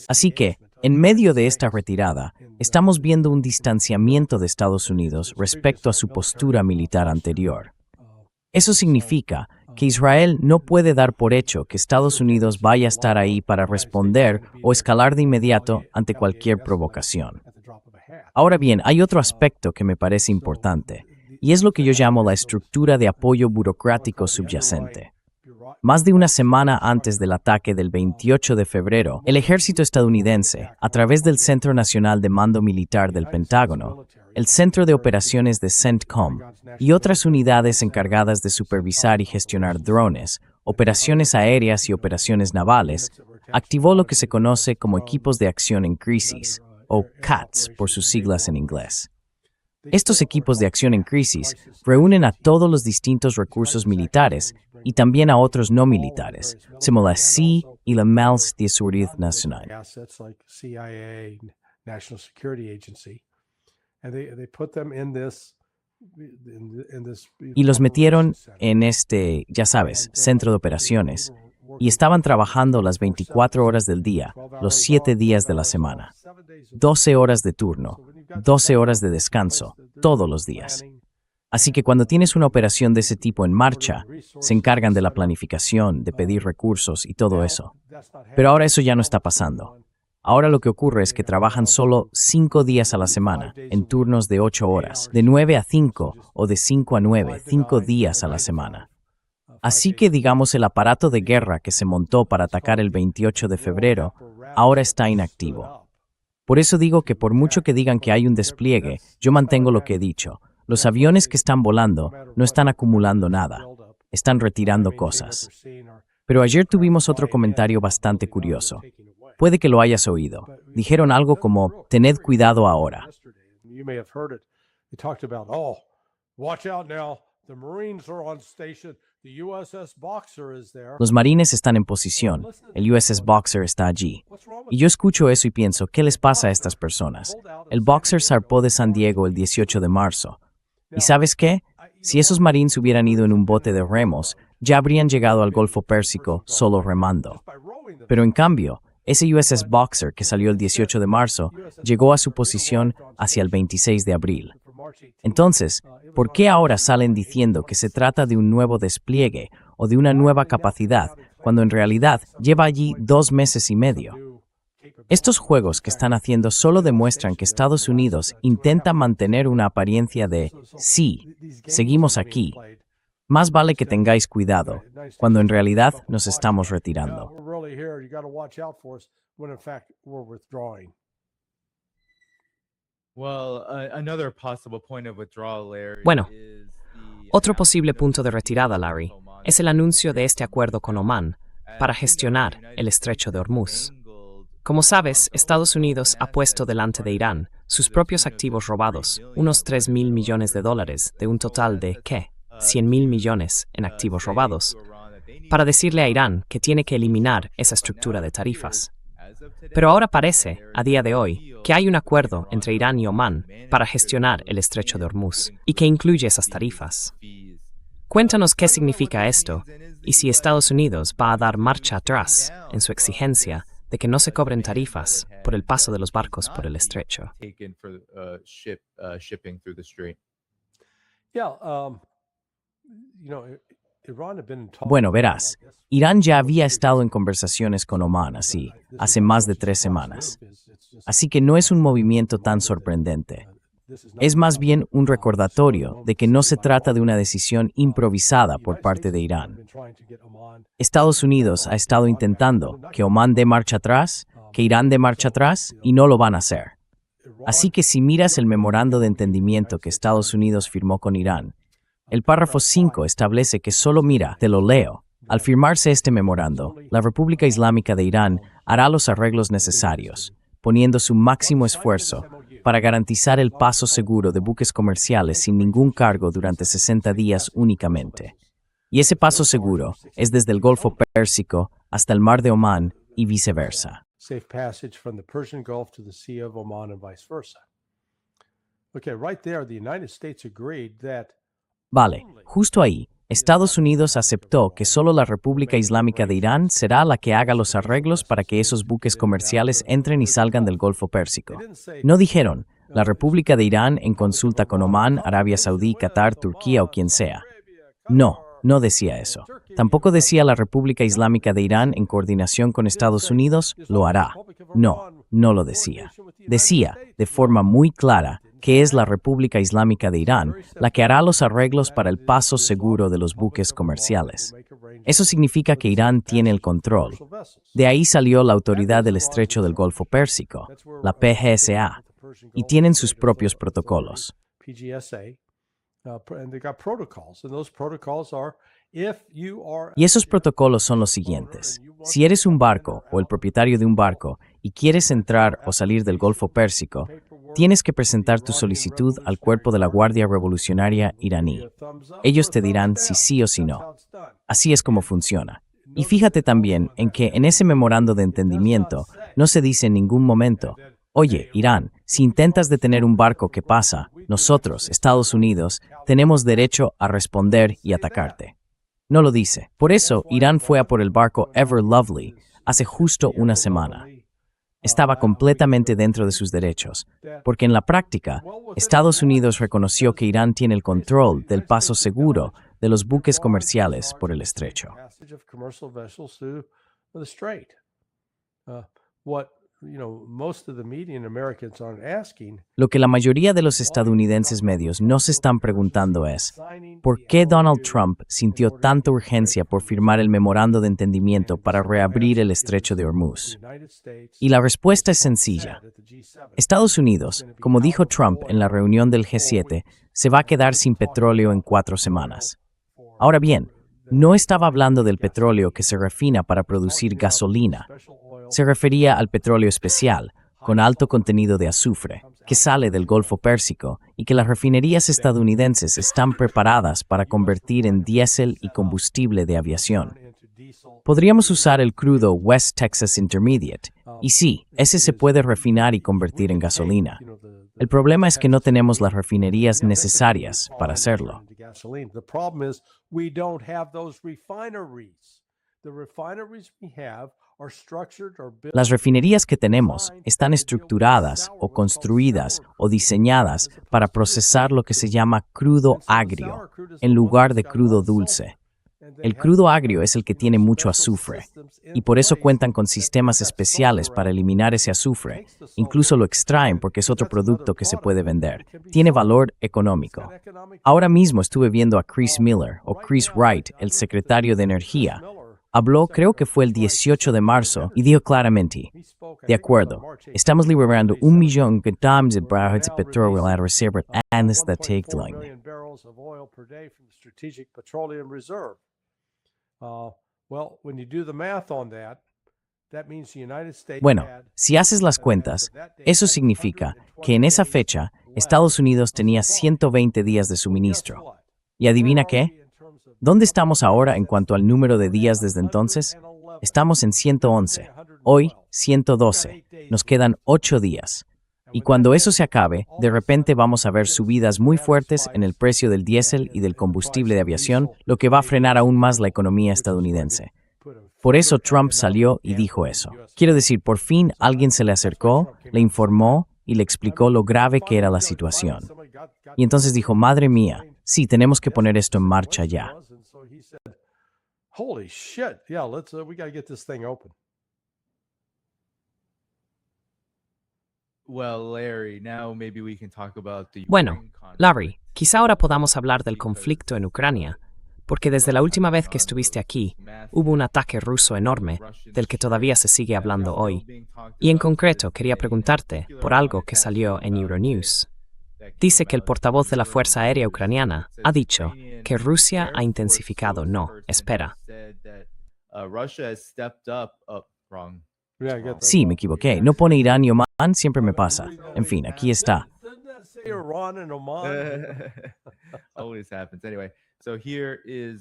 Así que, en medio de esta retirada, estamos viendo un distanciamiento de Estados Unidos respecto a su postura militar anterior. Eso significa que Israel no puede dar por hecho que Estados Unidos vaya a estar ahí para responder o escalar de inmediato ante cualquier provocación. Ahora bien, hay otro aspecto que me parece importante, y es lo que yo llamo la estructura de apoyo burocrático subyacente. Más de una semana antes del ataque del 28 de febrero, el ejército estadounidense, a través del Centro Nacional de Mando Militar del Pentágono, el Centro de Operaciones de CENTCOM y otras unidades encargadas de supervisar y gestionar drones, operaciones aéreas y operaciones navales, activó lo que se conoce como Equipos de Acción en Crisis, o CATS por sus siglas en inglés. Estos equipos de acción en crisis reúnen a todos los distintos recursos militares y también a otros no militares, como la CIA y la MALS de Seguridad Nacional. Y los metieron en este, ya sabes, centro de operaciones, y estaban trabajando las 24 horas del día, los 7 días de la semana. 12 horas de turno, 12 horas de descanso, todos los días. Así que cuando tienes una operación de ese tipo en marcha, se encargan de la planificación, de pedir recursos y todo eso. Pero ahora eso ya no está pasando. Ahora lo que ocurre es que trabajan solo 5 días a la semana, en turnos de 8 horas, de 9 a 5 o de 5 a 9, 5 días a la semana. Así que, digamos, el aparato de guerra que se montó para atacar el 28 de febrero ahora está inactivo. Por eso digo que por mucho que digan que hay un despliegue, yo mantengo lo que he dicho. Los aviones que están volando no están acumulando nada, están retirando cosas. Pero ayer tuvimos otro comentario bastante curioso. Puede que lo hayas oído. Dijeron algo como, tened cuidado ahora. Los marines están en posición, el USS Boxer está allí. Y yo escucho eso y pienso, ¿qué les pasa a estas personas? El Boxer zarpó de San Diego el 18 de marzo. ¿Y sabes qué? Si esos marines hubieran ido en un bote de remos, ya habrían llegado al Golfo Pérsico solo remando. Pero en cambio, ese USS Boxer que salió el 18 de marzo llegó a su posición hacia el 26 de abril. Entonces, ¿por qué ahora salen diciendo que se trata de un nuevo despliegue o de una nueva capacidad, cuando en realidad lleva allí 2 meses y medio? Estos juegos que están haciendo solo demuestran que Estados Unidos intenta mantener una apariencia de sí, seguimos aquí. Más vale que tengáis cuidado, cuando en realidad nos estamos retirando. Bueno, otro posible punto de retirada, Larry, es el anuncio de este acuerdo con Omán para gestionar el estrecho de Hormuz. Como sabes, Estados Unidos ha puesto delante de Irán sus propios activos robados, unos $3,000 millones de un total de, ¿qué? 100,000 millones en activos robados, para decirle a Irán que tiene que eliminar esa estructura de tarifas. Pero ahora parece, a día de hoy, que hay un acuerdo entre Irán y Omán para gestionar el estrecho de Hormuz y que incluye esas tarifas. Cuéntanos qué significa esto y si Estados Unidos va a dar marcha atrás en su exigencia de que no se cobren tarifas por el paso de los barcos por el estrecho. Bueno, verás, Irán ya había estado en conversaciones con Omán así, hace más de 3 semanas. Así que no es un movimiento tan sorprendente. Es más bien un recordatorio de que no se trata de una decisión improvisada por parte de Irán. Estados Unidos ha estado intentando que Omán dé marcha atrás, que Irán dé marcha atrás, y no lo van a hacer. Así que si miras el memorando de entendimiento que Estados Unidos firmó con Irán, el párrafo 5 establece que solo mira, te lo leo. Al firmarse este memorando, la República Islámica de Irán hará los arreglos necesarios, poniendo su máximo esfuerzo para garantizar el paso seguro de buques comerciales sin ningún cargo durante 60 días únicamente. Y ese paso seguro es desde el Golfo Pérsico hasta el Mar de Omán y viceversa. Vale, justo ahí, Estados Unidos aceptó que solo la República Islámica de Irán será la que haga los arreglos para que esos buques comerciales entren y salgan del Golfo Pérsico. No dijeron, la República de Irán en consulta con Omán, Arabia Saudí, Qatar, Turquía o quien sea. No decía eso. Tampoco decía la República Islámica de Irán en coordinación con Estados Unidos, lo hará. No lo decía. Decía, de forma muy clara, que es la República Islámica de Irán la que hará los arreglos para el paso seguro de los buques comerciales. Eso significa que Irán tiene el control. De ahí salió la Autoridad del Estrecho del Golfo Pérsico, la PGSA, y tienen sus propios protocolos. Y esos protocolos son los siguientes. Si eres un barco o el propietario de un barco y quieres entrar o salir del Golfo Pérsico, tienes que presentar tu solicitud al cuerpo de la Guardia Revolucionaria iraní. Ellos te dirán si sí o si no. Así es como funciona. Y fíjate también en que en ese memorando de entendimiento no se dice en ningún momento, oye, Irán, si intentas detener un barco que pasa, nosotros, Estados Unidos, tenemos derecho a responder y atacarte. No lo dice. Por eso, Irán fue a por el barco Ever Lovely hace justo una semana. Estaba completamente dentro de sus derechos, porque en la práctica, Estados Unidos reconoció que Irán tiene el control del paso seguro de los buques comerciales por el estrecho. Lo que la mayoría de los estadounidenses medios no se están preguntando es, ¿por qué Donald Trump sintió tanta urgencia por firmar el memorando de entendimiento para reabrir el estrecho de Hormuz? Y la respuesta es sencilla. Estados Unidos, como dijo Trump en la reunión del G7, se va a quedar sin petróleo en 4 semanas. Ahora bien, no estaba hablando del petróleo que se refina para producir gasolina. Se refería al petróleo especial, con alto contenido de azufre, que sale del Golfo Pérsico y que las refinerías estadounidenses están preparadas para convertir en diésel y combustible de aviación. Podríamos usar el crudo West Texas Intermediate, y sí, ese se puede refinar y convertir en gasolina. El problema es que no tenemos las refinerías necesarias para hacerlo. Las refinerías que tenemos están estructuradas o construidas o diseñadas para procesar lo que se llama crudo agrio, en lugar de crudo dulce. El crudo agrio es el que tiene mucho azufre, y por eso cuentan con sistemas especiales para eliminar ese azufre. Incluso lo extraen porque es otro producto que se puede vender. Tiene valor económico. Ahora mismo estuve viendo a Chris Miller, o Chris Wright, el secretario de Energía. Habló, creo que fue el 18 de marzo, y dijo claramente, de acuerdo, estamos liberando 1 millón de tons de barriles de petróleo a la reserva antes de Tectline. Bueno, si haces las cuentas, eso significa que en esa fecha, Estados Unidos tenía 120 días de suministro. ¿Y adivina qué? ¿Dónde estamos ahora en cuanto al número de días desde entonces? Estamos en 111. Hoy, 112. Nos quedan 8 días. Y cuando eso se acabe, de repente vamos a ver subidas muy fuertes en el precio del diésel y del combustible de aviación, lo que va a frenar aún más la economía estadounidense. Por eso Trump salió y dijo eso. Quiero decir, por fin alguien se le acercó, le informó y le explicó lo grave que era la situación. Y entonces dijo, madre mía, sí, tenemos que poner esto en marcha ya. Holy shit, yeah, we got to get this thing open. Bueno, Larry, quizá ahora podamos hablar del conflicto en Ucrania, porque desde la última vez que estuviste aquí, hubo un ataque ruso enorme, del que todavía se sigue hablando hoy. Y en concreto, quería preguntarte por algo que salió en Euronews. Dice que el portavoz de la Fuerza Aérea Ucraniana ha dicho que Rusia ha intensificado. No, espera. Sí, me equivoqué. No pone Irán y Omán, siempre me pasa. En fin, aquí está. Always happens. Anyway, so here it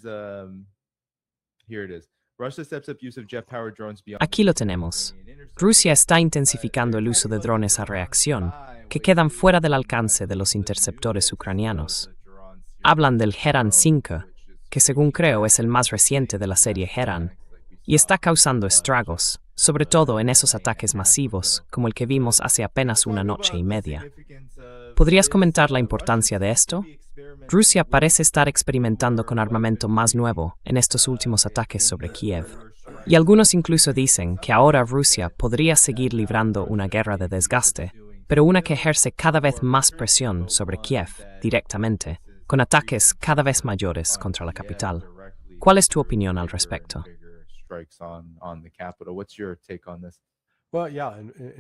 is. Russia steps up use of jet-powered drones beyond. Aquí lo tenemos. Rusia está intensificando el uso de drones a reacción, que quedan fuera del alcance de los interceptores ucranianos. Hablan del Heran 5, que según creo es el más reciente de la serie Heran, y está causando estragos, sobre todo en esos ataques masivos, como el que vimos hace apenas una noche y media. ¿Podrías comentar la importancia de esto? Rusia parece estar experimentando con armamento más nuevo en estos últimos ataques sobre Kiev. Y algunos incluso dicen que ahora Rusia podría seguir librando una guerra de desgaste, pero una que ejerce cada vez más presión sobre Kiev directamente, con ataques cada vez mayores contra la capital. ¿Cuál es tu opinión al respecto?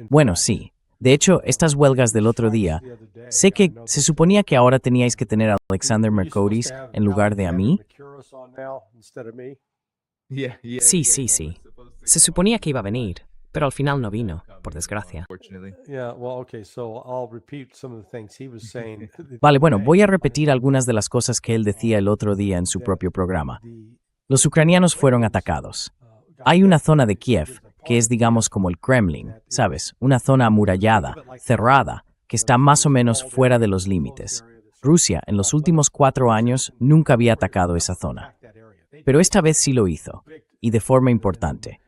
Bueno, sí. De hecho, estas huelgas del otro día, sé que se suponía que ahora teníais que tener a Alexander Mercouris en lugar de a mí. Sí. Se suponía que iba a venir, pero al final no vino, por desgracia. Vale, bueno, voy a repetir algunas de las cosas que él decía el otro día en su propio programa. Los ucranianos fueron atacados. Hay una zona de Kiev que es, digamos, como el Kremlin, ¿sabes? Una zona amurallada, cerrada, que está más o menos fuera de los límites. Rusia, en los últimos 4 años, nunca había atacado esa zona. Pero esta vez sí lo hizo, y de forma importante.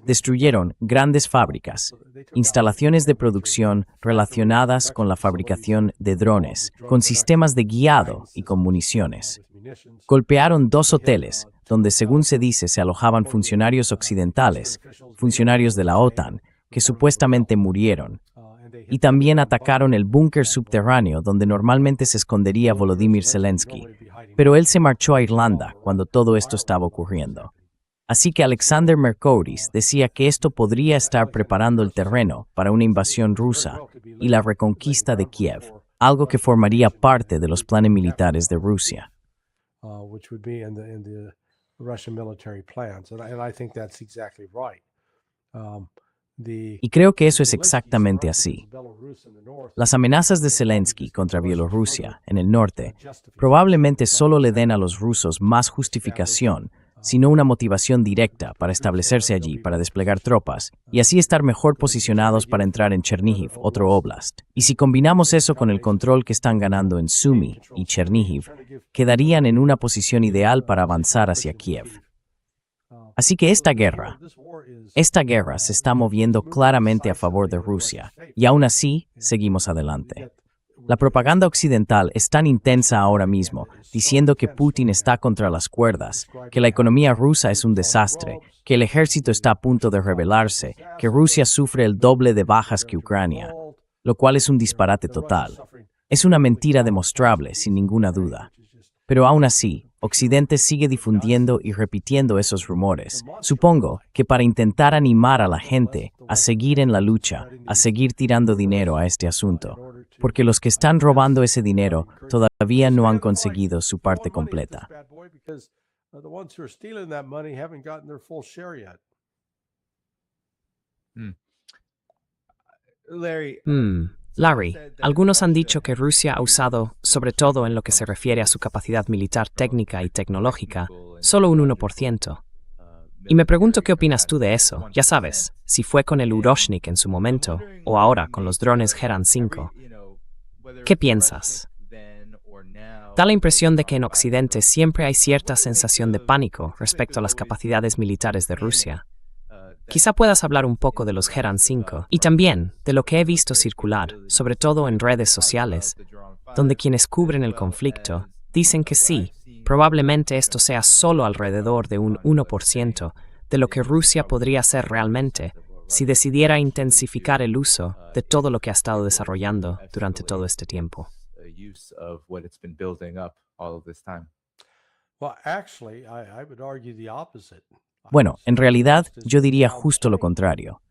Destruyeron grandes fábricas, instalaciones de producción relacionadas con la fabricación de drones, con sistemas de guiado y con municiones. Golpearon 2 hoteles, donde según se dice se alojaban funcionarios occidentales, funcionarios de la OTAN, que supuestamente murieron. Y también atacaron el búnker subterráneo donde normalmente se escondería Volodymyr Zelensky. Pero él se marchó a Irlanda cuando todo esto estaba ocurriendo. Así que Alexander Mercouris decía que esto podría estar preparando el terreno para una invasión rusa y la reconquista de Kiev, algo que formaría parte de los planes militares de Rusia. Y creo que eso es exactamente así. Las amenazas de Zelensky contra Bielorrusia, en el norte, probablemente solo le den a los rusos más justificación, sino una motivación directa para establecerse allí, para desplegar tropas, y así estar mejor posicionados para entrar en Chernihiv, otro oblast. Y si combinamos eso con el control que están ganando en Sumy y Chernihiv, quedarían en una posición ideal para avanzar hacia Kiev. Así que esta guerra se está moviendo claramente a favor de Rusia, y aún así seguimos adelante. La propaganda occidental es tan intensa ahora mismo, diciendo que Putin está contra las cuerdas, que la economía rusa es un desastre, que el ejército está a punto de rebelarse, que Rusia sufre el doble de bajas que Ucrania, lo cual es un disparate total. Es una mentira demostrable, sin ninguna duda. Pero aún así, Occidente sigue difundiendo y repitiendo esos rumores. Supongo que para intentar animar a la gente a seguir en la lucha, a seguir tirando dinero a este asunto, porque los que están robando ese dinero todavía no han conseguido su parte completa. Larry, algunos han dicho que Rusia ha usado, sobre todo en lo que se refiere a su capacidad militar técnica y tecnológica, solo un 1%. Y me pregunto qué opinas tú de eso. Ya sabes, si fue con el Uroshnik en su momento, o ahora con los drones Geran 5. ¿Qué piensas? Da la impresión de que en Occidente siempre hay cierta sensación de pánico respecto a las capacidades militares de Rusia. Quizá puedas hablar un poco de los Geran 5 y también de lo que he visto circular, sobre todo en redes sociales, donde quienes cubren el conflicto dicen que sí, probablemente esto sea solo alrededor de un 1% de lo que Rusia podría hacer realmente si decidiera intensificar el uso de todo lo que ha estado desarrollando durante todo este tiempo. Bueno, en realidad, yo diría justo lo contrario.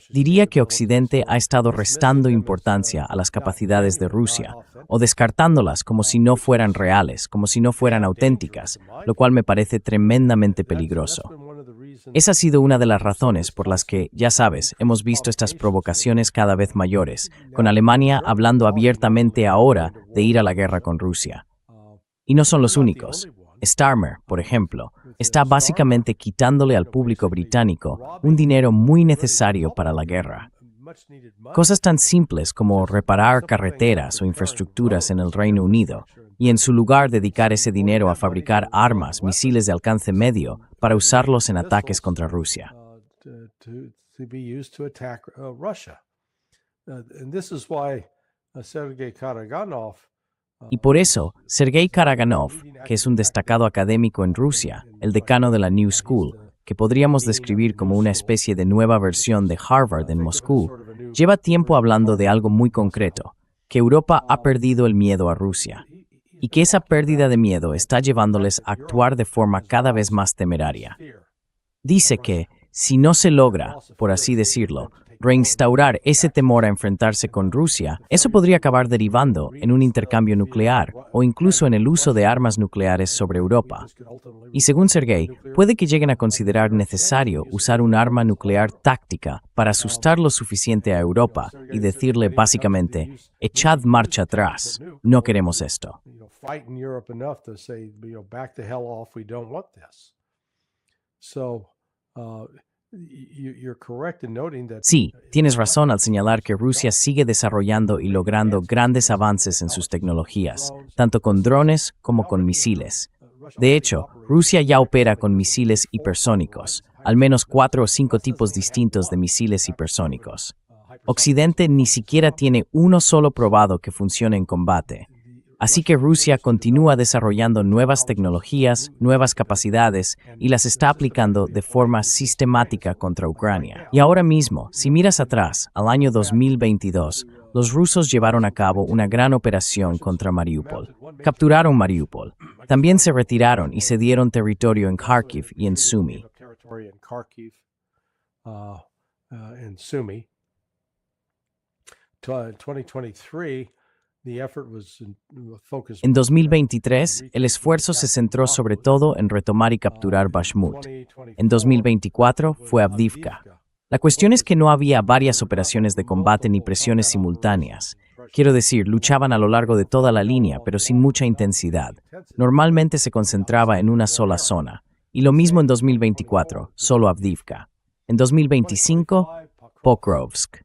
Diría que Occidente ha estado restando importancia a las capacidades de Rusia o descartándolas como si no fueran reales, como si no fueran auténticas, lo cual me parece tremendamente peligroso. Esa ha sido una de las razones por las que, ya sabes, hemos visto estas provocaciones cada vez mayores, con Alemania hablando abiertamente ahora de ir a la guerra con Rusia. Y no son los únicos. Starmer, por ejemplo, está básicamente quitándole al público británico un dinero muy necesario para la guerra. Cosas tan simples como reparar carreteras o infraestructuras en el Reino Unido, y en su lugar dedicar ese dinero a fabricar armas, misiles de alcance medio, para usarlos en ataques contra Rusia. Y por eso, Sergei Karaganov, que es un destacado académico en Rusia, el decano de la New School, que podríamos describir como una especie de nueva versión de Harvard en Moscú, lleva tiempo hablando de algo muy concreto, que Europa ha perdido el miedo a Rusia, y que esa pérdida de miedo está llevándoles a actuar de forma cada vez más temeraria. Dice que, si no se logra, por así decirlo, reinstaurar ese temor a enfrentarse con Rusia, eso podría acabar derivando en un intercambio nuclear o incluso en el uso de armas nucleares sobre Europa. Y según Sergei, puede que lleguen a considerar necesario usar un arma nuclear táctica para asustar lo suficiente a Europa y decirle básicamente, echad marcha atrás, no queremos esto. Sí, tienes razón al señalar que Rusia sigue desarrollando y logrando grandes avances en sus tecnologías, tanto con drones como con misiles. De hecho, Rusia ya opera con misiles hipersónicos, al menos 4 o 5 tipos distintos de misiles hipersónicos. Occidente ni siquiera tiene uno solo probado que funcione en combate. Así que Rusia continúa desarrollando nuevas tecnologías, nuevas capacidades y las está aplicando de forma sistemática contra Ucrania. Y ahora mismo, si miras atrás, al año 2022, los rusos llevaron a cabo una gran operación contra Mariupol. Capturaron Mariupol. También se retiraron y cedieron territorio en Kharkiv y en Sumy. En 2023, el esfuerzo se centró sobre todo en retomar y capturar Bakhmut. En 2024 fue Avdiivka. La cuestión es que no había varias operaciones de combate ni presiones simultáneas. Quiero decir, luchaban a lo largo de toda la línea, pero sin mucha intensidad. Normalmente se concentraba en una sola zona. Y lo mismo en 2024, solo Avdiivka. En 2025, Pokrovsk.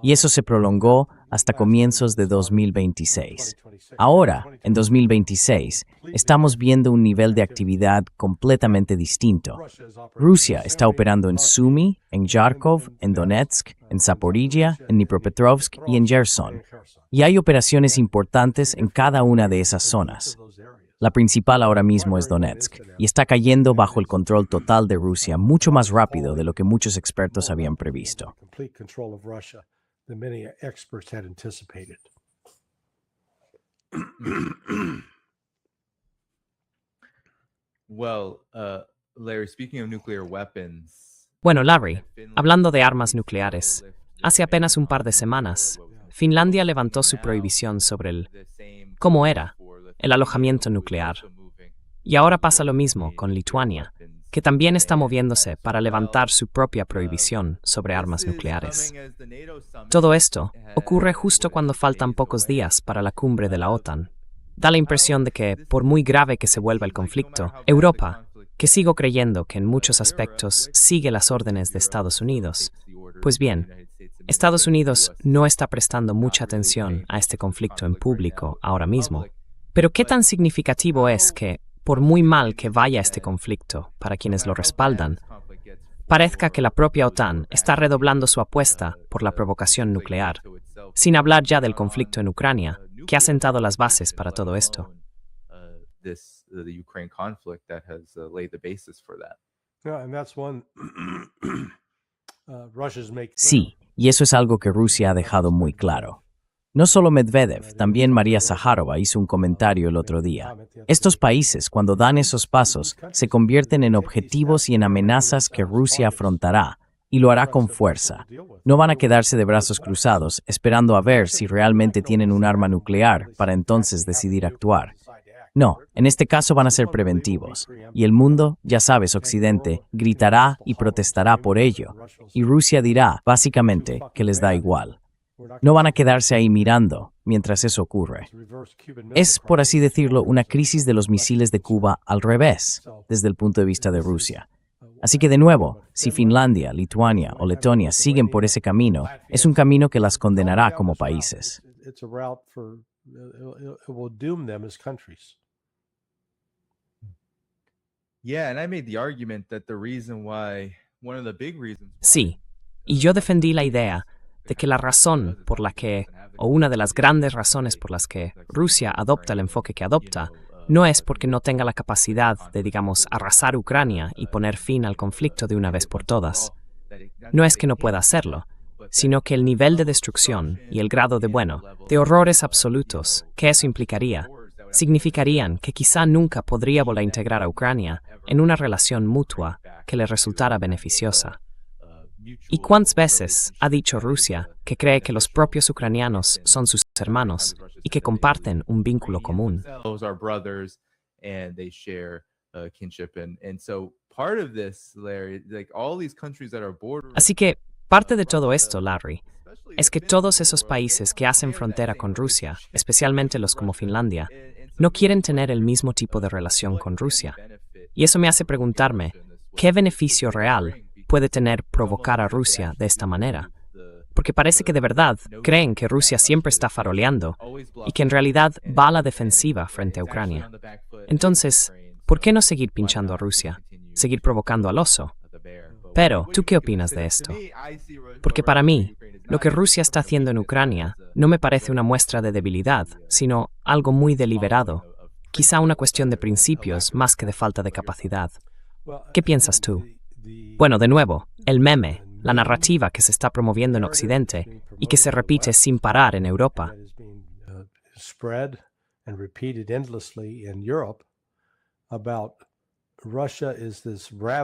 Y eso se prolongó hasta comienzos de 2026. Ahora, en 2026, estamos viendo un nivel de actividad completamente distinto. Rusia está operando en Sumy, en Kharkov, en Donetsk, en Zaporizhia, en Dnipropetrovsk y en Kherson. Y hay operaciones importantes en cada una de esas zonas. La principal ahora mismo es Donetsk, y está cayendo bajo el control total de Rusia mucho más rápido de lo que muchos expertos habían previsto. Than many experts had anticipated. Larry, speaking of nuclear weapons. Bueno, Larry, hablando de armas nucleares, hace apenas un par de semanas, Finlandia levantó su prohibición sobre el alojamiento nuclear. Y ahora pasa lo mismo con Lituania, que también está moviéndose para levantar su propia prohibición sobre armas nucleares. Todo esto ocurre justo cuando faltan pocos días para la cumbre de la OTAN. Da la impresión de que, por muy grave que se vuelva el conflicto, Europa, que sigo creyendo que en muchos aspectos sigue las órdenes de Estados Unidos. Pues bien, Estados Unidos no está prestando mucha atención a este conflicto en público ahora mismo. Pero ¿qué tan significativo es que, por muy mal que vaya este conflicto para quienes lo respaldan, parezca que la propia OTAN está redoblando su apuesta por la provocación nuclear, sin hablar ya del conflicto en Ucrania, que ha sentado las bases para todo esto? Sí, y eso es algo que Rusia ha dejado muy claro. No solo Medvedev, también María Zaharova hizo un comentario el otro día. Estos países, cuando dan esos pasos, se convierten en objetivos y en amenazas que Rusia afrontará, y lo hará con fuerza. No van a quedarse de brazos cruzados, esperando a ver si realmente tienen un arma nuclear para entonces decidir actuar. No, en este caso van a ser preventivos, y el mundo, ya sabes, Occidente, gritará y protestará por ello, y Rusia dirá, básicamente, que les da igual. No van a quedarse ahí mirando mientras eso ocurre. Es, por así decirlo, una crisis de los misiles de Cuba al revés, desde el punto de vista de Rusia. Así que, de nuevo, si Finlandia, Lituania o Letonia siguen por ese camino, es un camino que las condenará como países. Sí, y yo defendí la idea de que la razón por la que, o una de las grandes razones por las que Rusia adopta el enfoque que adopta, no es porque no tenga la capacidad de, digamos, arrasar Ucrania y poner fin al conflicto de una vez por todas. No es que no pueda hacerlo, sino que el nivel de destrucción y el grado de horrores absolutos que eso implicaría, significarían que quizá nunca podría volver a integrar a Ucrania en una relación mutua que le resultara beneficiosa. ¿Y cuántas veces ha dicho Rusia que cree que los propios ucranianos son sus hermanos y que comparten un vínculo común? Así que parte de todo esto, Larry, es que todos esos países que hacen frontera con Rusia, especialmente los como Finlandia, no quieren tener el mismo tipo de relación con Rusia. Y eso me hace preguntarme, ¿qué beneficio real puede tener provocar a Rusia de esta manera? Porque parece que de verdad creen que Rusia siempre está faroleando y que en realidad va a la defensiva frente a Ucrania. Entonces, ¿por qué no seguir pinchando a Rusia? Seguir provocando al oso. Pero, ¿tú qué opinas de esto? Porque para mí, lo que Rusia está haciendo en Ucrania no me parece una muestra de debilidad, sino algo muy deliberado. Quizá una cuestión de principios más que de falta de capacidad. ¿Qué piensas tú? Bueno, de nuevo, el meme, la narrativa que se está promoviendo en Occidente y que se repite sin parar en Europa.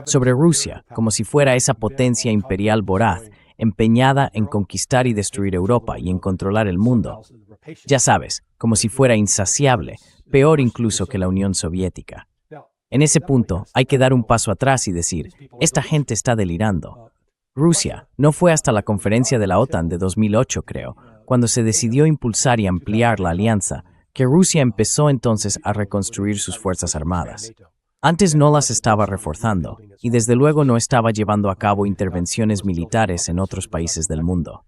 Sobre Rusia, como si fuera esa potencia imperial voraz, empeñada en conquistar y destruir Europa y en controlar el mundo. Ya sabes, como si fuera insaciable, peor incluso que la Unión Soviética. En ese punto, hay que dar un paso atrás y decir, esta gente está delirando. Rusia no fue hasta la conferencia de la OTAN de 2008, creo, cuando se decidió impulsar y ampliar la alianza, que Rusia empezó entonces a reconstruir sus fuerzas armadas. Antes no las estaba reforzando, y desde luego no estaba llevando a cabo intervenciones militares en otros países del mundo.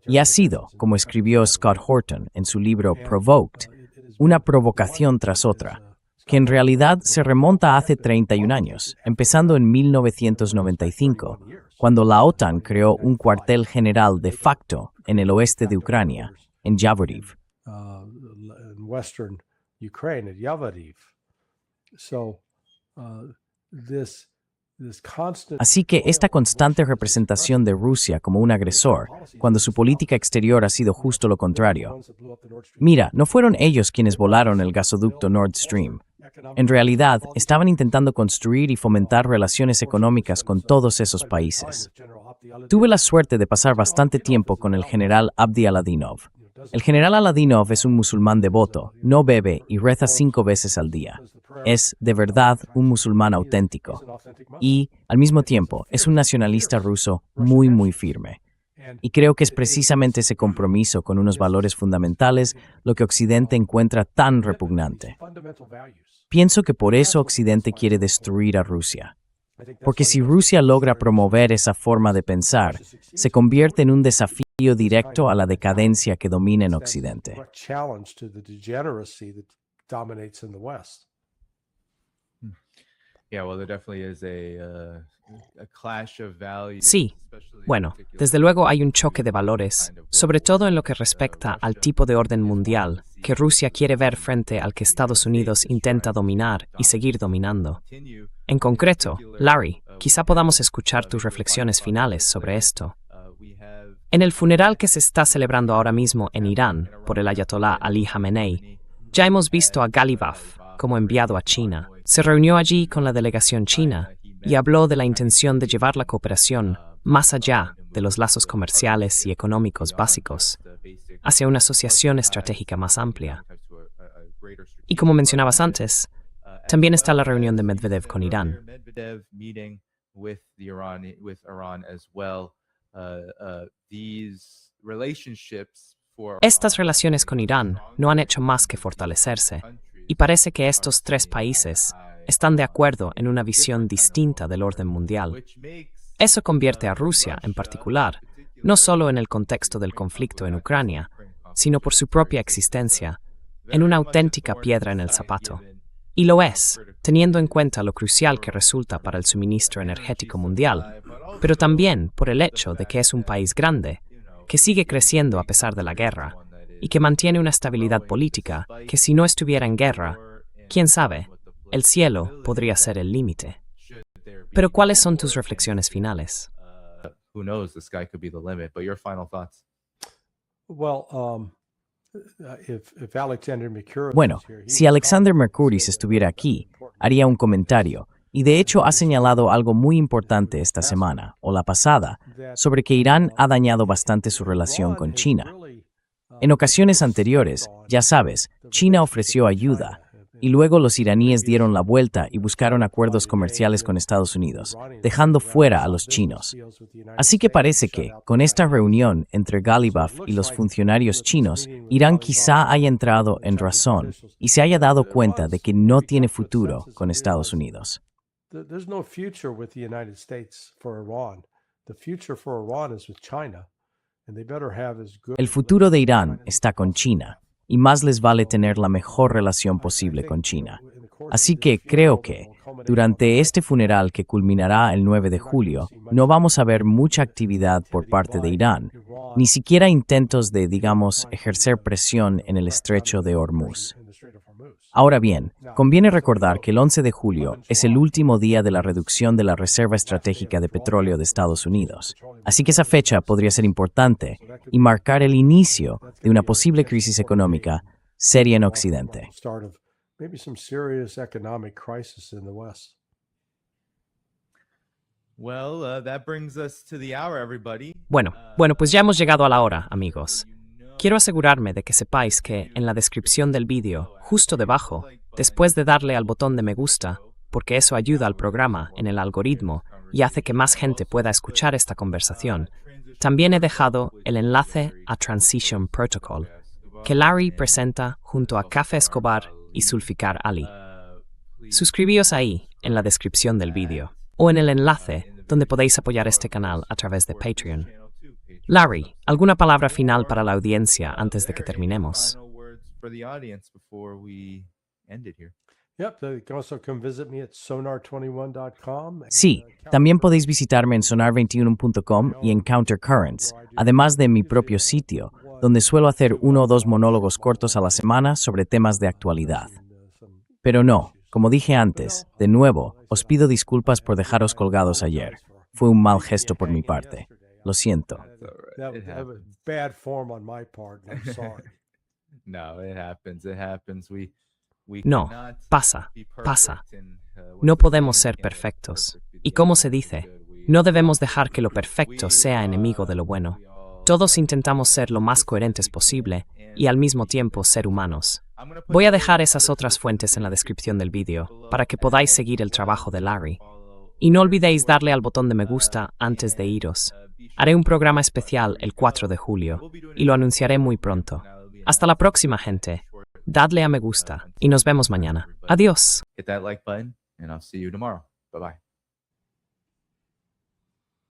Y ha sido, como escribió Scott Horton en su libro Provoked, una provocación tras otra, que en realidad se remonta hace 31 años, empezando en 1995, cuando la OTAN creó un cuartel general de facto en el oeste de Ucrania, en Yavoriv. Así que esta constante representación de Rusia como un agresor, cuando su política exterior ha sido justo lo contrario. Mira, no fueron ellos quienes volaron el gasoducto Nord Stream. En realidad, estaban intentando construir y fomentar relaciones económicas con todos esos países. Tuve la suerte de pasar bastante tiempo con el general Abdi Aladinov. El general Aladinov es un musulmán devoto, no bebe y reza 5 veces al día. Es, de verdad, un musulmán auténtico. Y, al mismo tiempo, es un nacionalista ruso muy, muy firme. Y creo que es precisamente ese compromiso con unos valores fundamentales lo que Occidente encuentra tan repugnante. Pienso que por eso Occidente quiere destruir a Rusia. Porque si Rusia logra promover esa forma de pensar, se convierte en un desafío directo a la decadencia que domina en Occidente. Sí, bueno, desde luego hay un choque de valores, sobre todo en lo que respecta al tipo de orden mundial que Rusia quiere ver frente al que Estados Unidos intenta dominar y seguir dominando. En concreto, Larry, quizá podamos escuchar tus reflexiones finales sobre esto. En el funeral que se está celebrando ahora mismo en Irán por el ayatolá Ali Khamenei, ya hemos visto a Ghalibaf como enviado a China. Se reunió allí con la delegación china y habló de la intención de llevar la cooperación más allá de los lazos comerciales y económicos básicos, hacia una asociación estratégica más amplia. Y como mencionabas antes, también está la reunión de Medvedev con Irán. Estas relaciones con Irán no han hecho más que fortalecerse, y parece que estos tres países están de acuerdo en una visión distinta del orden mundial. Eso convierte a Rusia, en particular, no solo en el contexto del conflicto en Ucrania, sino por su propia existencia, en una auténtica piedra en el zapato. Y lo es, teniendo en cuenta lo crucial que resulta para el suministro energético mundial, pero también por el hecho de que es un país grande, que sigue creciendo a pesar de la guerra, y que mantiene una estabilidad política que si no estuviera en guerra, quién sabe, el cielo podría ser el límite. Pero ¿cuáles son tus reflexiones finales? Bueno, si Alexander Mercouris estuviera aquí, haría un comentario, y de hecho ha señalado algo muy importante esta semana, o la pasada, sobre que Irán ha dañado bastante su relación con China. En ocasiones anteriores, ya sabes, China ofreció ayuda, y luego los iraníes dieron la vuelta y buscaron acuerdos comerciales con Estados Unidos, dejando fuera a los chinos. Así que parece que, con esta reunión entre Ghalibaf y los funcionarios chinos, Irán quizá haya entrado en razón y se haya dado cuenta de que no tiene futuro con Estados Unidos. El futuro de Irán está con China, y más les vale tener la mejor relación posible con China. Así que creo que, durante este funeral que culminará el 9 de julio, no vamos a ver mucha actividad por parte de Irán, ni siquiera intentos de, digamos, ejercer presión en el estrecho de Hormuz. Ahora bien, conviene recordar que el 11 de julio es el último día de la reducción de la Reserva Estratégica de Petróleo de Estados Unidos. Así que esa fecha podría ser importante y marcar el inicio de una posible crisis económica seria en Occidente. Bueno, pues ya hemos llegado a la hora, amigos. Quiero asegurarme de que sepáis que en la descripción del vídeo, justo debajo, después de darle al botón de me gusta, porque eso ayuda al programa en el algoritmo y hace que más gente pueda escuchar esta conversación, también he dejado el enlace a Transition Protocol, que Larry presenta junto a Café Escobar y Zulfikar Ali. Suscribíos ahí, en la descripción del vídeo, o en el enlace donde podéis apoyar este canal a través de Patreon. Larry, ¿alguna palabra final para la audiencia antes de que terminemos? Sí, también podéis visitarme en sonar21.com y en Countercurrents, además de en mi propio sitio, donde suelo hacer 1 o 2 monólogos cortos a la semana sobre temas de actualidad. Pero no, como dije antes, de nuevo, os pido disculpas por dejaros colgados ayer. Fue un mal gesto por mi parte. Lo siento. No, pasa. No podemos ser perfectos. Y como se dice, no debemos dejar que lo perfecto sea enemigo de lo bueno. Todos intentamos ser lo más coherentes posible y al mismo tiempo ser humanos. Voy a dejar esas otras fuentes en la descripción del vídeo para que podáis seguir el trabajo de Larry. Y no olvidéis darle al botón de me gusta antes de iros. Haré un programa especial el 4 de julio y lo anunciaré muy pronto. Hasta la próxima, gente. Dadle a me gusta y nos vemos mañana. Adiós. Hit that like button, and I'll see you tomorrow. Bye-bye.